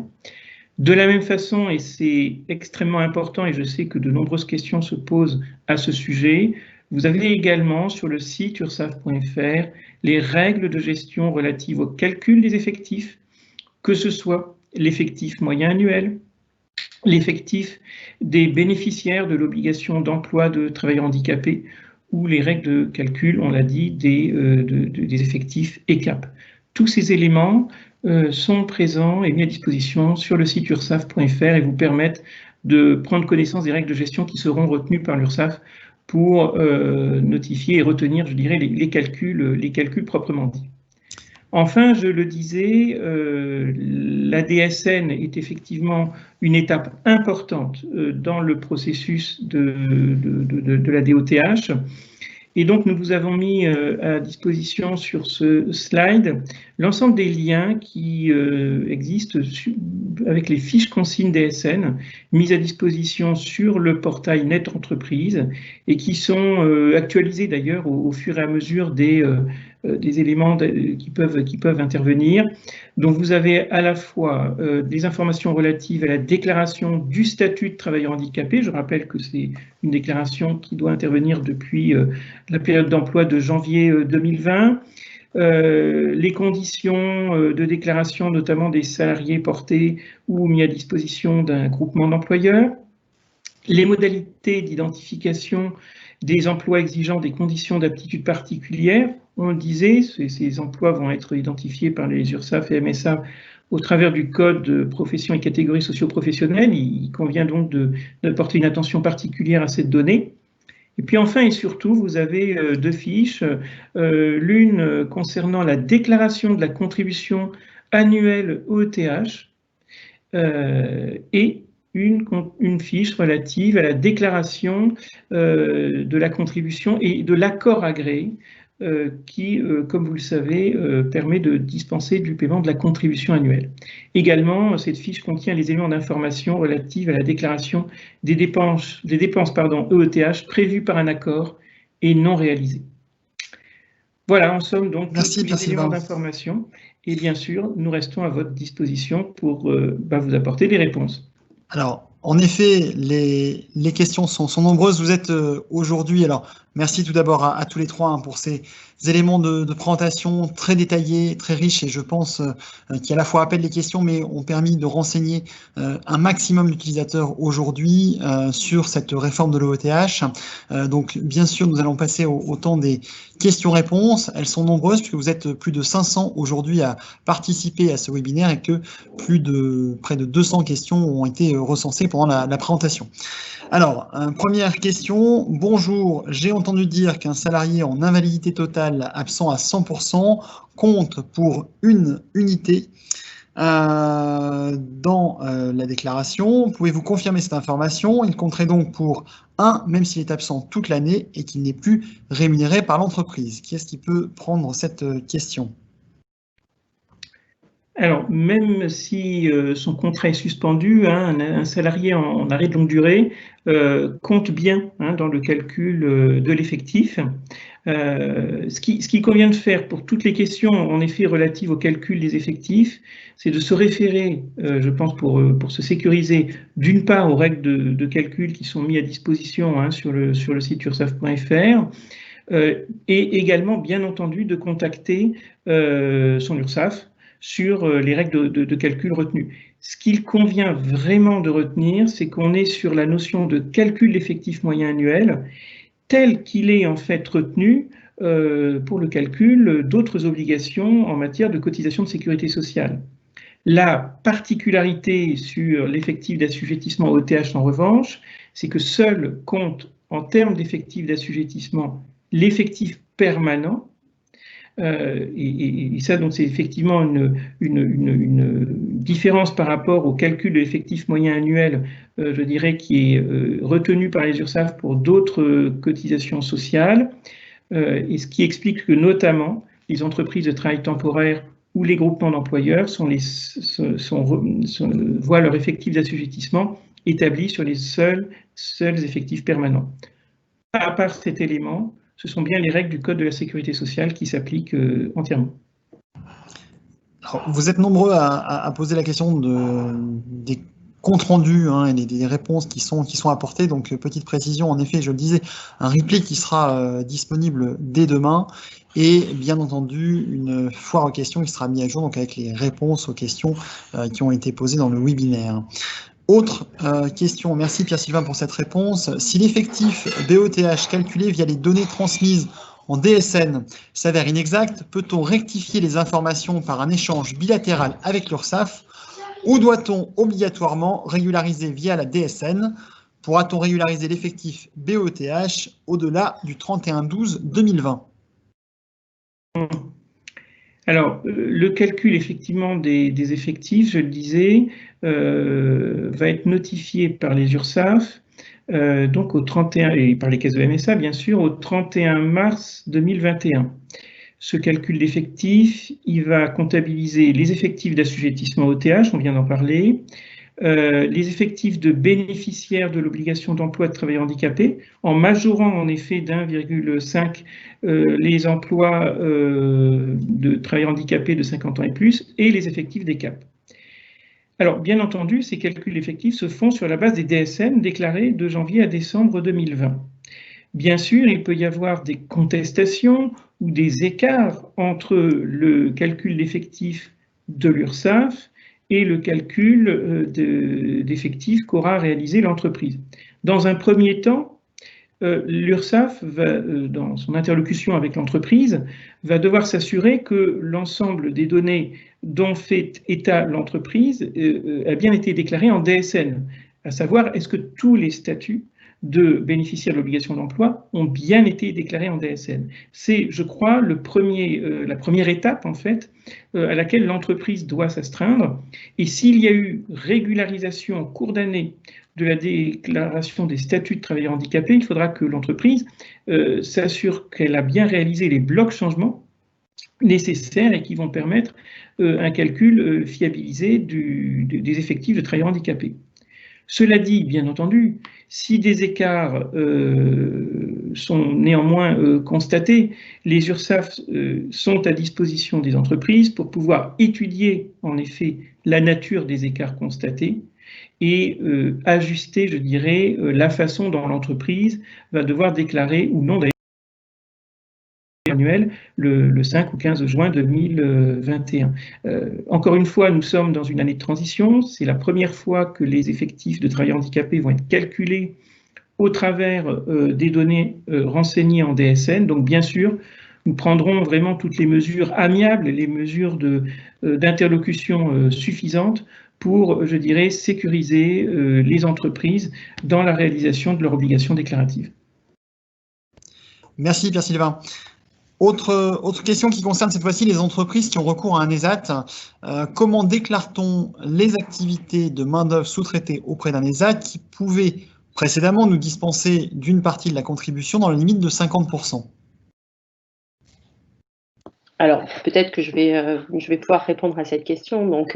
De la même façon, et c'est extrêmement important, et je sais que de nombreuses questions se posent à ce sujet, vous avez également sur le site ursaf.fr les règles de gestion relatives au calcul des effectifs, que ce soit l'effectif moyen annuel, l'effectif des bénéficiaires de l'obligation d'emploi de travailleurs handicapés, ou les règles de calcul, on l'a dit, des effectifs ECAP. Tous ces éléments sont présents et mis à disposition sur le site ursaf.fr et vous permettent de prendre connaissance des règles de gestion qui seront retenues par l'URSSAF pour notifier et retenir, je dirais, les calculs proprement dits. Enfin, je le disais, la DSN est effectivement une étape importante dans le processus de la DOTH. Et donc, nous vous avons mis à disposition sur ce slide l'ensemble des liens qui existent avec les fiches consignes DSN mises à disposition sur le portail Net Entreprise et qui sont actualisées d'ailleurs au fur et à mesure des des éléments qui peuvent intervenir. Donc vous avez à la fois des informations relatives à la déclaration du statut de travailleur handicapé. Je rappelle que c'est une déclaration qui doit intervenir depuis la période d'emploi de janvier 2020. Les conditions de déclaration, notamment des salariés portés ou mis à disposition d'un groupement d'employeurs, les modalités d'identification des emplois exigeant des conditions d'aptitude particulières. On le disait, ces emplois vont être identifiés par les URSSAF et MSA au travers du code de professions et catégories socio-professionnelles. Il convient donc de porter une attention particulière à cette donnée. Et puis enfin et surtout, vous avez deux fiches, l'une concernant la déclaration de la contribution annuelle au ETH et une fiche relative à la déclaration de la contribution et de l'accord agréé qui, comme vous le savez, permet de dispenser du paiement de la contribution annuelle. Également, cette fiche contient les éléments d'information relatifs à la déclaration des dépenses EETH prévues par un accord et non réalisées. Voilà, en somme, donc, tous les éléments d'information. Et bien sûr, nous restons à votre disposition pour vous apporter des réponses. Alors, en effet, les questions sont nombreuses. Vous êtes aujourd'hui, alors merci tout d'abord à tous les trois pour ces éléments de présentation très détaillés, très riches et je pense qui à la fois appellent les questions mais ont permis de renseigner un maximum d'utilisateurs aujourd'hui sur cette réforme de l'OETH. Donc bien sûr, nous allons passer au temps des questions-réponses. Elles sont nombreuses puisque vous êtes plus de 500 aujourd'hui à participer à ce webinaire et que près de 200 questions ont été recensées pendant la présentation. Alors, première question. Bonjour, j'ai entendu dire qu'un salarié en invalidité totale absent à 100% compte pour une unité dans la déclaration. Pouvez-vous confirmer cette information? Il compterait donc pour 1, même s'il est absent toute l'année et qu'il n'est plus rémunéré par l'entreprise. Qui est-ce qui peut prendre cette question? Alors, même si son contrat est suspendu, un salarié en arrêt de longue durée compte bien dans le calcul de l'effectif. Ce qu'il convient de faire pour toutes les questions, en effet, relatives au calcul des effectifs, c'est de se référer, je pense, pour se sécuriser, d'une part aux règles de calcul qui sont mises à disposition sur le site ursaf.fr, et également, bien entendu, de contacter son URSSAF sur les règles de calcul retenues. Ce qu'il convient vraiment de retenir, c'est qu'on est sur la notion de calcul d'effectif moyen annuel, tel qu'il est en fait retenu pour le calcul d'autres obligations en matière de cotisation de sécurité sociale. La particularité sur l'effectif d'assujettissement au ETH en revanche, c'est que seul compte en termes d'effectif d'assujettissement l'effectif permanent. Et ça, donc, c'est effectivement une différence par rapport au calcul de l'effectif moyen annuel, je dirais, qui est retenu par les URSSAF pour d'autres cotisations sociales, et ce qui explique que notamment les entreprises de travail temporaire ou les groupements d'employeurs voient leur effectif d'assujettissement établi sur les seuls effectifs permanents. À part cet élément, ce sont bien les règles du Code de la sécurité sociale qui s'appliquent entièrement. Alors, vous êtes nombreux à poser la question des comptes rendus et des réponses qui sont apportées. Donc, petite précision, en effet, je le disais, un replay qui sera disponible dès demain et bien entendu une foire aux questions qui sera mise à jour donc avec les réponses aux questions qui ont été posées dans le webinaire. Autre question, merci Pierre-Sylvain pour cette réponse. Si l'effectif BOTH calculé via les données transmises en DSN s'avère inexact, peut-on rectifier les informations par un échange bilatéral avec l'URSSAF ou doit-on obligatoirement régulariser via la DSN? Pourra-t-on régulariser l'effectif BOTH au-delà du 31/12/2020? Alors, le calcul effectivement des effectifs, je le disais, va être notifié par les URSSAF, donc au 31, et par les caisses de MSA bien sûr, au 31 mars 2021. Ce calcul d'effectifs, il va comptabiliser les effectifs d'assujettissement au TH, on vient d'en parler, les effectifs de bénéficiaires de l'obligation d'emploi de travailleurs handicapés, en majorant en effet d'1,5 les emplois de travailleurs handicapés de 50 ans et plus, et les effectifs des CAP. Alors, bien entendu, ces calculs effectifs se font sur la base des DSN déclarés de janvier à décembre 2020. Bien sûr, il peut y avoir des contestations ou des écarts entre le calcul d'effectifs de l'URSSAF et le calcul d'effectifs qu'aura réalisé l'entreprise. Dans un premier temps, l'URSSAF, dans son interlocution avec l'entreprise, va devoir s'assurer que l'ensemble des données dont fait état l'entreprise a bien été déclaré en DSN, à savoir est-ce que tous les statuts de bénéficiaires de l'obligation d'emploi ont bien été déclarés en DSN. C'est, je crois, la première étape, en fait, à laquelle l'entreprise doit s'astreindre. Et s'il y a eu régularisation en cours d'année de la déclaration des statuts de travailleurs handicapés, il faudra que l'entreprise s'assure qu'elle a bien réalisé les blocs changements nécessaires et qui vont permettre un calcul fiabilisé des effectifs de travailleurs handicapés. Cela dit, bien entendu, si des écarts sont néanmoins constatés, les URSSAF sont à disposition des entreprises pour pouvoir étudier en effet la nature des écarts constatés et ajuster, je dirais, la façon dont l'entreprise va devoir déclarer ou non annuel le 5 ou 15 juin 2021. Encore une fois, nous sommes dans une année de transition. C'est la première fois que les effectifs de travailleurs handicapés vont être calculés au travers des données renseignées en DSN. Donc, bien sûr, nous prendrons vraiment toutes les mesures amiables, les mesures d'interlocution suffisantes pour, je dirais, sécuriser les entreprises dans la réalisation de leurs obligations déclaratives. Merci Pierre-Sylvain. Autre question qui concerne cette fois-ci les entreprises qui ont recours à un ESAT. Comment déclare-t-on les activités de main-d'œuvre sous-traitée auprès d'un ESAT qui pouvait précédemment nous dispenser d'une partie de la contribution dans la limite de 50%? Alors, peut-être que je vais pouvoir répondre à cette question. Donc,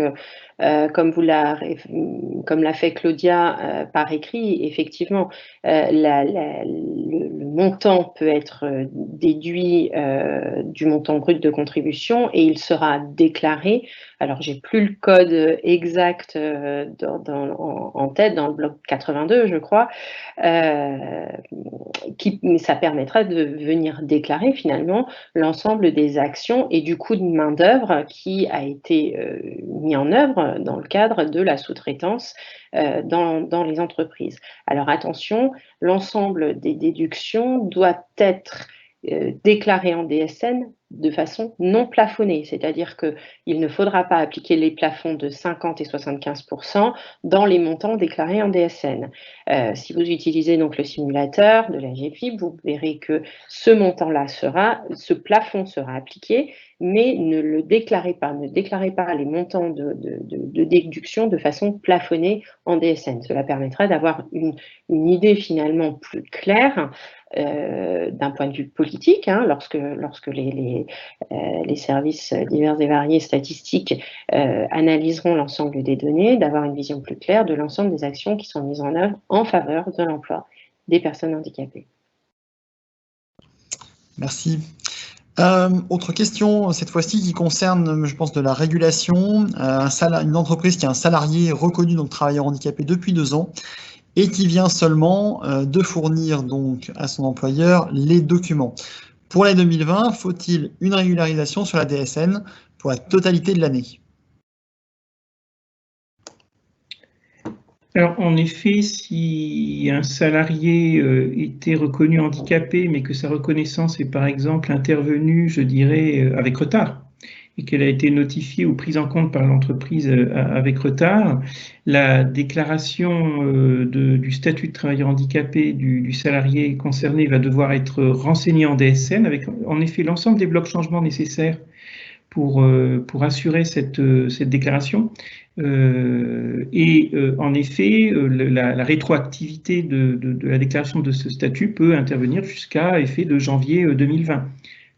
comme l'a fait Claudia par écrit, effectivement, le montant peut être déduit du montant brut de contribution et il sera déclaré. Alors, j'ai plus le code exact en tête, dans le bloc 82, je crois, mais ça permettra de venir déclarer finalement l'ensemble des actions et du coût de main-d'œuvre qui a été mis en œuvre dans le cadre de la sous-traitance dans les entreprises. Alors attention, l'ensemble des déductions doit être déclaré en DSN de façon non plafonnée, c'est-à-dire qu'il ne faudra pas appliquer les plafonds de 50 et 75% dans les montants déclarés en DSN. Si vous utilisez donc le simulateur de la GFIP, vous verrez que ce montant-là ce plafond sera appliqué, mais ne déclarez pas les montants de déduction de façon plafonnée en DSN. Cela permettra d'avoir une idée finalement plus claire d'un point de vue politique, hein, lorsque les services divers et variés statistiques analyseront l'ensemble des données, d'avoir une vision plus claire de l'ensemble des actions qui sont mises en œuvre en faveur de l'emploi des personnes handicapées. Merci. Autre question, cette fois-ci, qui concerne, je pense, de la régulation. Une entreprise qui a un salarié reconnu, donc travailleur handicapé depuis 2 ans, et qui vient seulement de fournir donc à son employeur les documents. Pour l'année 2020, faut-il une régularisation sur la DSN pour la totalité de l'année? Alors, en effet, si un salarié était reconnu handicapé, mais que sa reconnaissance est par exemple intervenue, je dirais, avec retard, et qu'elle a été notifiée ou prise en compte par l'entreprise avec retard, la déclaration du statut de travailleur handicapé du salarié concerné va devoir être renseignée en DSN avec en effet l'ensemble des blocs changements nécessaires pour assurer cette déclaration. En effet, la rétroactivité de la déclaration de ce statut peut intervenir jusqu'à effet de janvier 2020.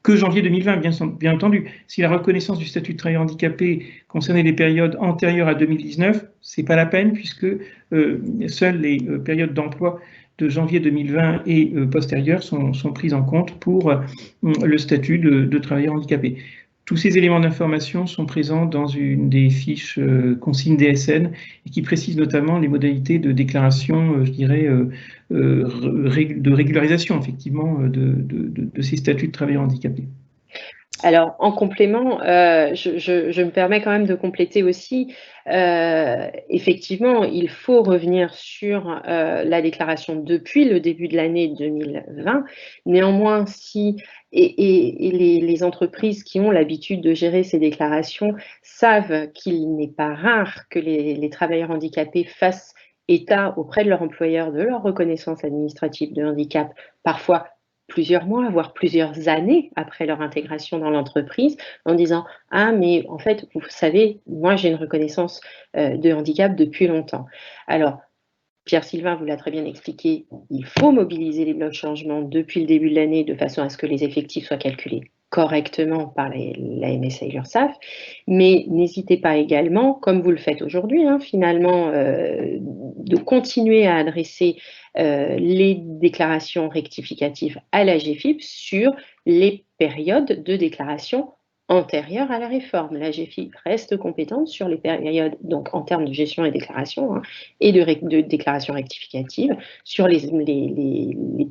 que janvier 2020, bien entendu. Si la reconnaissance du statut de travailleur handicapé concernait les périodes antérieures à 2019, c'est pas la peine puisque seules les périodes d'emploi de janvier 2020 et postérieures sont prises en compte pour le statut de travailleur handicapé. Tous ces éléments d'information sont présents dans une des fiches consignes DSN et qui précisent notamment les modalités de déclaration, je dirais, de régularisation, effectivement, de ces statuts de travailleurs handicapés. Alors, en complément, je me permets quand même de compléter aussi. Effectivement, il faut revenir sur la déclaration depuis le début de l'année 2020. Néanmoins, si les entreprises qui ont l'habitude de gérer ces déclarations savent qu'il n'est pas rare que les travailleurs handicapés fassent état auprès de leur employeur de leur reconnaissance administrative de handicap, parfois plusieurs mois, voire plusieurs années après leur intégration dans l'entreprise, en disant « Ah, mais en fait, vous savez, moi j'ai une reconnaissance de handicap depuis longtemps. » Alors, Pierre-Sylvain vous l'a très bien expliqué, il faut mobiliser les blocs changements depuis le début de l'année de façon à ce que les effectifs soient calculés correctement par la MSA et l'URSSAF, mais n'hésitez pas également, comme vous le faites aujourd'hui, finalement, de continuer à adresser les déclarations rectificatives à la GFIP sur les périodes de déclaration antérieures à la réforme. La GFIP reste compétente sur les périodes, donc en termes de gestion et déclaration, et de déclaration rectificative, sur les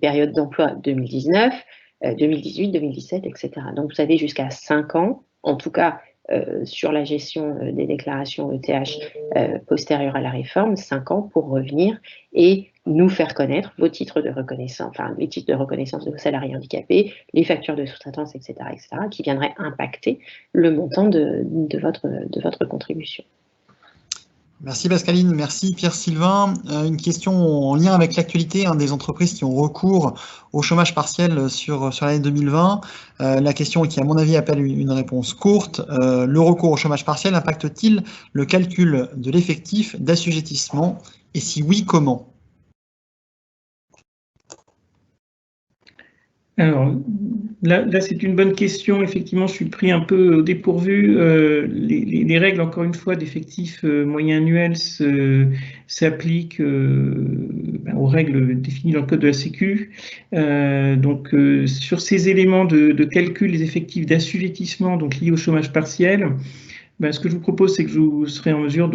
périodes d'emploi 2019, 2018, 2017, etc. Donc vous avez jusqu'à 5 ans, en tout cas sur la gestion des déclarations ETH postérieures à la réforme, 5 ans pour revenir et nous faire connaître vos titres de reconnaissance, enfin les titres de reconnaissance de vos salariés handicapés, les factures de sous-traitance, etc., qui viendraient impacter le montant de votre contribution. Merci Pascaline, merci Pierre-Sylvain. Une question en lien avec l'actualité des entreprises qui ont recours au chômage partiel sur l'année 2020. La question qui, à mon avis, appelle une réponse courte. Le recours au chômage partiel impacte-t-il le calcul de l'effectif d'assujettissement? Et si oui, comment? Alors, là c'est une bonne question. Effectivement, je suis pris un peu au dépourvu. Les règles, encore une fois, d'effectifs moyens annuels s'appliquent aux règles définies dans le Code de la Sécu. Donc, sur ces éléments de calcul des effectifs d'assujettissement donc liés au chômage partiel, ce que je vous propose, c'est que on sera en mesure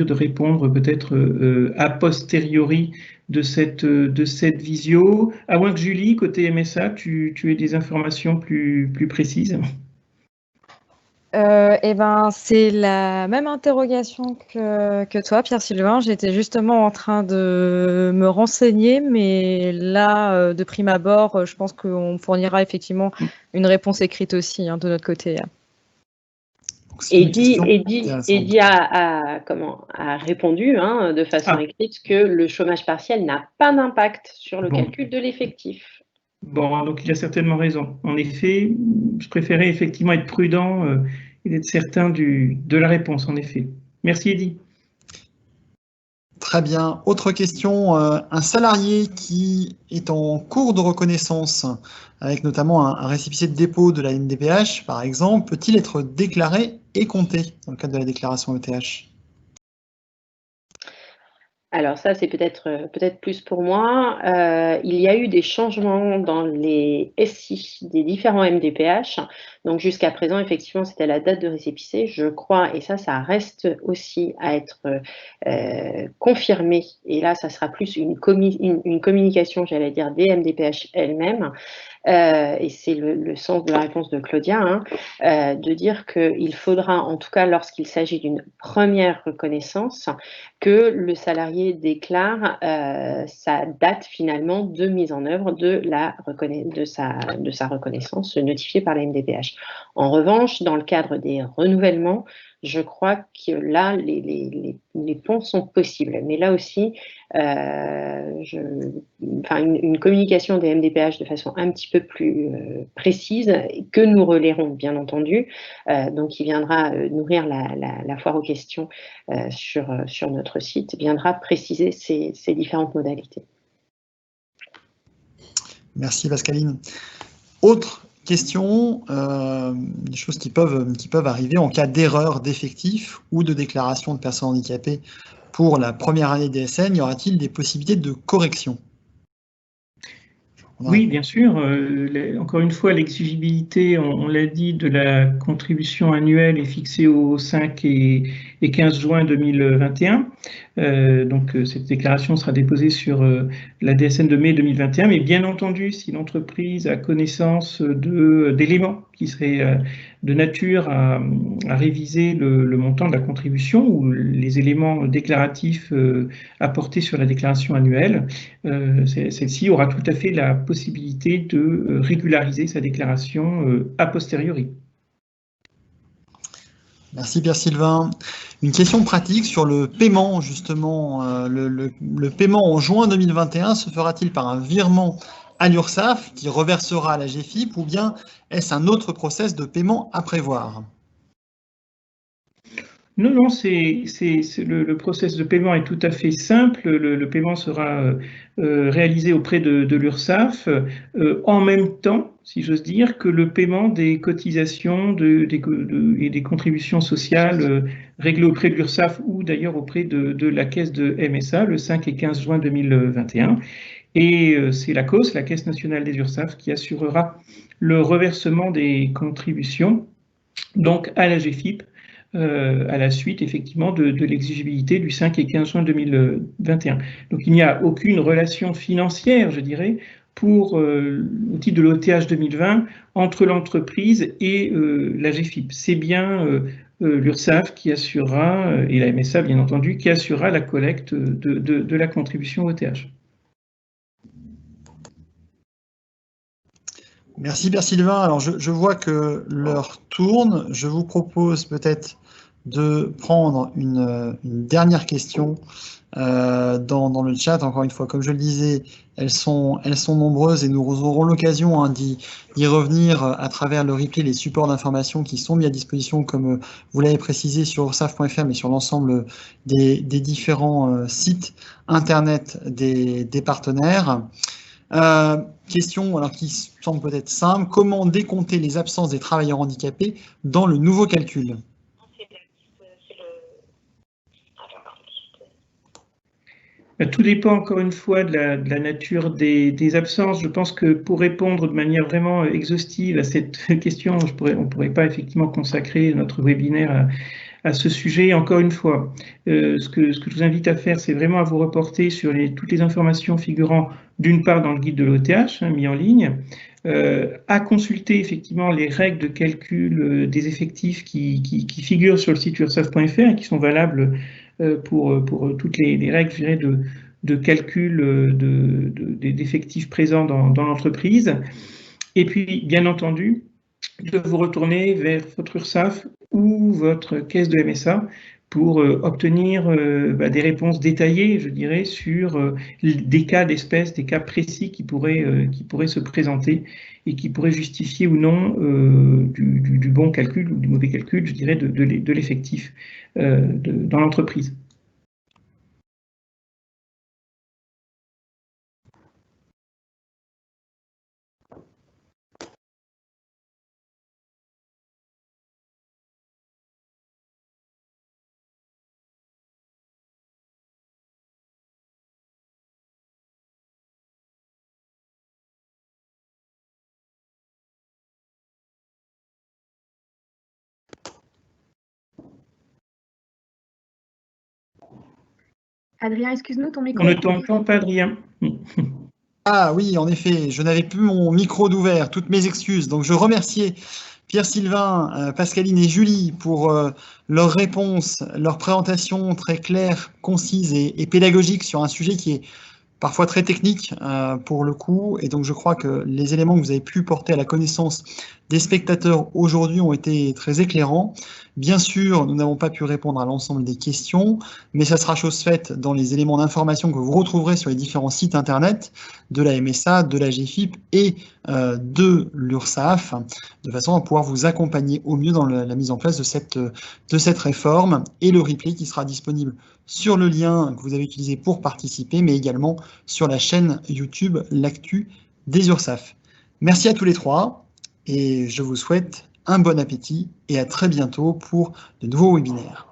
de répondre peut-être a posteriori de cette visio, à moins que Julie, côté MSA, tu aies des informations plus précises. C'est la même interrogation que toi, Pierre-Sylvain. J'étais justement en train de me renseigner, mais là, de prime abord, je pense qu'on fournira effectivement une réponse écrite aussi de notre côté. Eddy a répondu de façon écrite que le chômage partiel n'a pas d'impact sur le calcul de l'effectif. Bon, donc il a certainement raison. En effet, je préférais effectivement être prudent et d'être certain de la réponse, en effet. Merci Eddy. Très bien. Autre question, un salarié qui est en cours de reconnaissance, avec notamment un récépissé de dépôt de la MDPH, par exemple, peut-il être déclaré et compté dans le cadre de la déclaration ETH? Alors ça, c'est peut-être plus pour moi. Il y a eu des changements dans les SI des différents MDPH. Donc jusqu'à présent, effectivement, c'était la date de récépissé, je crois, et ça reste aussi à être confirmé. Et là, ça sera plus une communication, j'allais dire, des MDPH elles-mêmes. Et c'est le sens de la réponse de Claudia, de dire qu'il faudra, en tout cas lorsqu'il s'agit d'une première reconnaissance, que le salarié déclare sa date finalement de mise en œuvre de sa reconnaissance notifiée par la MDPH. En revanche, dans le cadre des renouvellements, je crois que là, les ponts sont possibles. Mais là aussi, une communication des MDPH de façon un petit peu plus précise, que nous relayerons bien entendu, donc qui viendra nourrir la foire aux questions sur notre site, viendra préciser ces différentes modalités. Merci Pascaline. Autre question, des choses qui peuvent arriver en cas d'erreur d'effectif ou de déclaration de personnes handicapées pour la première année DSN. Y aura-t-il des possibilités de correction? Oui, bien sûr. Encore une fois, l'exigibilité, on l'a dit, de la contribution annuelle est fixée au 5 et 15 juin 2021. Donc, cette déclaration sera déposée sur la DSN de mai 2021. Mais bien entendu, si l'entreprise a connaissance d'éléments qui seraient de nature à réviser le montant de la contribution ou les éléments déclaratifs apportés sur la déclaration annuelle, celle-ci aura tout à fait la possibilité de régulariser sa déclaration a posteriori. Merci Pierre-Sylvain. Une question pratique sur le paiement, justement. Le paiement en juin 2021 se fera-t-il par un virement à l'URSSAF qui reversera à la GFIP, ou bien est-ce un autre process de paiement à prévoir? Non, le process de paiement est tout à fait simple. Le paiement sera réalisé auprès de l'URSSAF en même temps, si j'ose dire, que le paiement des cotisations et des contributions sociales réglées auprès de l'URSSAF ou d'ailleurs auprès de la caisse de MSA le 5 et 15 juin 2021. Et c'est la COS, la Caisse nationale des URSSAF, qui assurera le reversement des contributions donc à la GFIP, à la suite effectivement de l'exigibilité du 5 et 15 juin 2021. Donc il n'y a aucune relation financière, je dirais, au titre de l'OTH 2020 entre l'entreprise et la GFIP. C'est bien l'URSSAF qui assurera, et la MSA bien entendu, qui assurera la collecte de la contribution OTH. Merci Pierre-Sylvain. Alors je vois que l'heure tourne. Je vous propose peut-être de prendre une dernière question dans le chat. Encore une fois, comme je le disais, elles sont nombreuses et nous aurons l'occasion d'y revenir à travers le replay, les supports d'information qui sont mis à disposition, comme vous l'avez précisé, sur ursaf.fr, mais sur l'ensemble des différents sites internet des partenaires. Question alors, qui semble peut-être simple, comment décompter les absences des travailleurs handicapés dans le nouveau calcul? Tout dépend encore une fois de la nature des absences. Je pense que pour répondre de manière vraiment exhaustive à cette question, on ne pourrait pas effectivement consacrer notre webinaire à ce sujet. Encore une fois, ce que je vous invite à faire, c'est vraiment à vous reporter sur toutes les informations figurant d'une part dans le guide de l'OTH mis en ligne, à consulter effectivement les règles de calcul des effectifs qui figurent sur le site ursaf.fr et qui sont valables pour toutes les règles, je dirais, de calcul d'effectifs présents dans l'entreprise. Et puis, bien entendu, de vous retourner vers votre URSSAF ou votre caisse de MSA pour obtenir des réponses détaillées, je dirais, sur des cas d'espèces, des cas précis qui pourraient se présenter et qui pourraient justifier ou non du bon calcul ou du mauvais calcul, je dirais, de l'effectif dans l'entreprise. Adrien, excuse-nous, ton micro. On ne t'entend pas, Adrien. Ah oui, en effet, je n'avais plus mon micro d'ouvert, toutes mes excuses. Donc je remerciais Pierre-Sylvain, Pascaline et Julie pour leurs réponses, leur présentation très claire, concise et pédagogique sur un sujet qui est parfois très technique pour le coup. Et donc je crois que les éléments que vous avez pu porter à la connaissance des spectateurs aujourd'hui ont été très éclairants. Bien sûr, nous n'avons pas pu répondre à l'ensemble des questions, mais ça sera chose faite dans les éléments d'information que vous retrouverez sur les différents sites internet de la MSA, de la GFIP et de l'URSSAF, de façon à pouvoir vous accompagner au mieux dans la mise en place de cette réforme, et le replay qui sera disponible sur le lien que vous avez utilisé pour participer, mais également sur la chaîne YouTube L'Actu des URSSAF. Merci à tous les trois. et je vous souhaite un bon appétit et à très bientôt pour de nouveaux webinaires.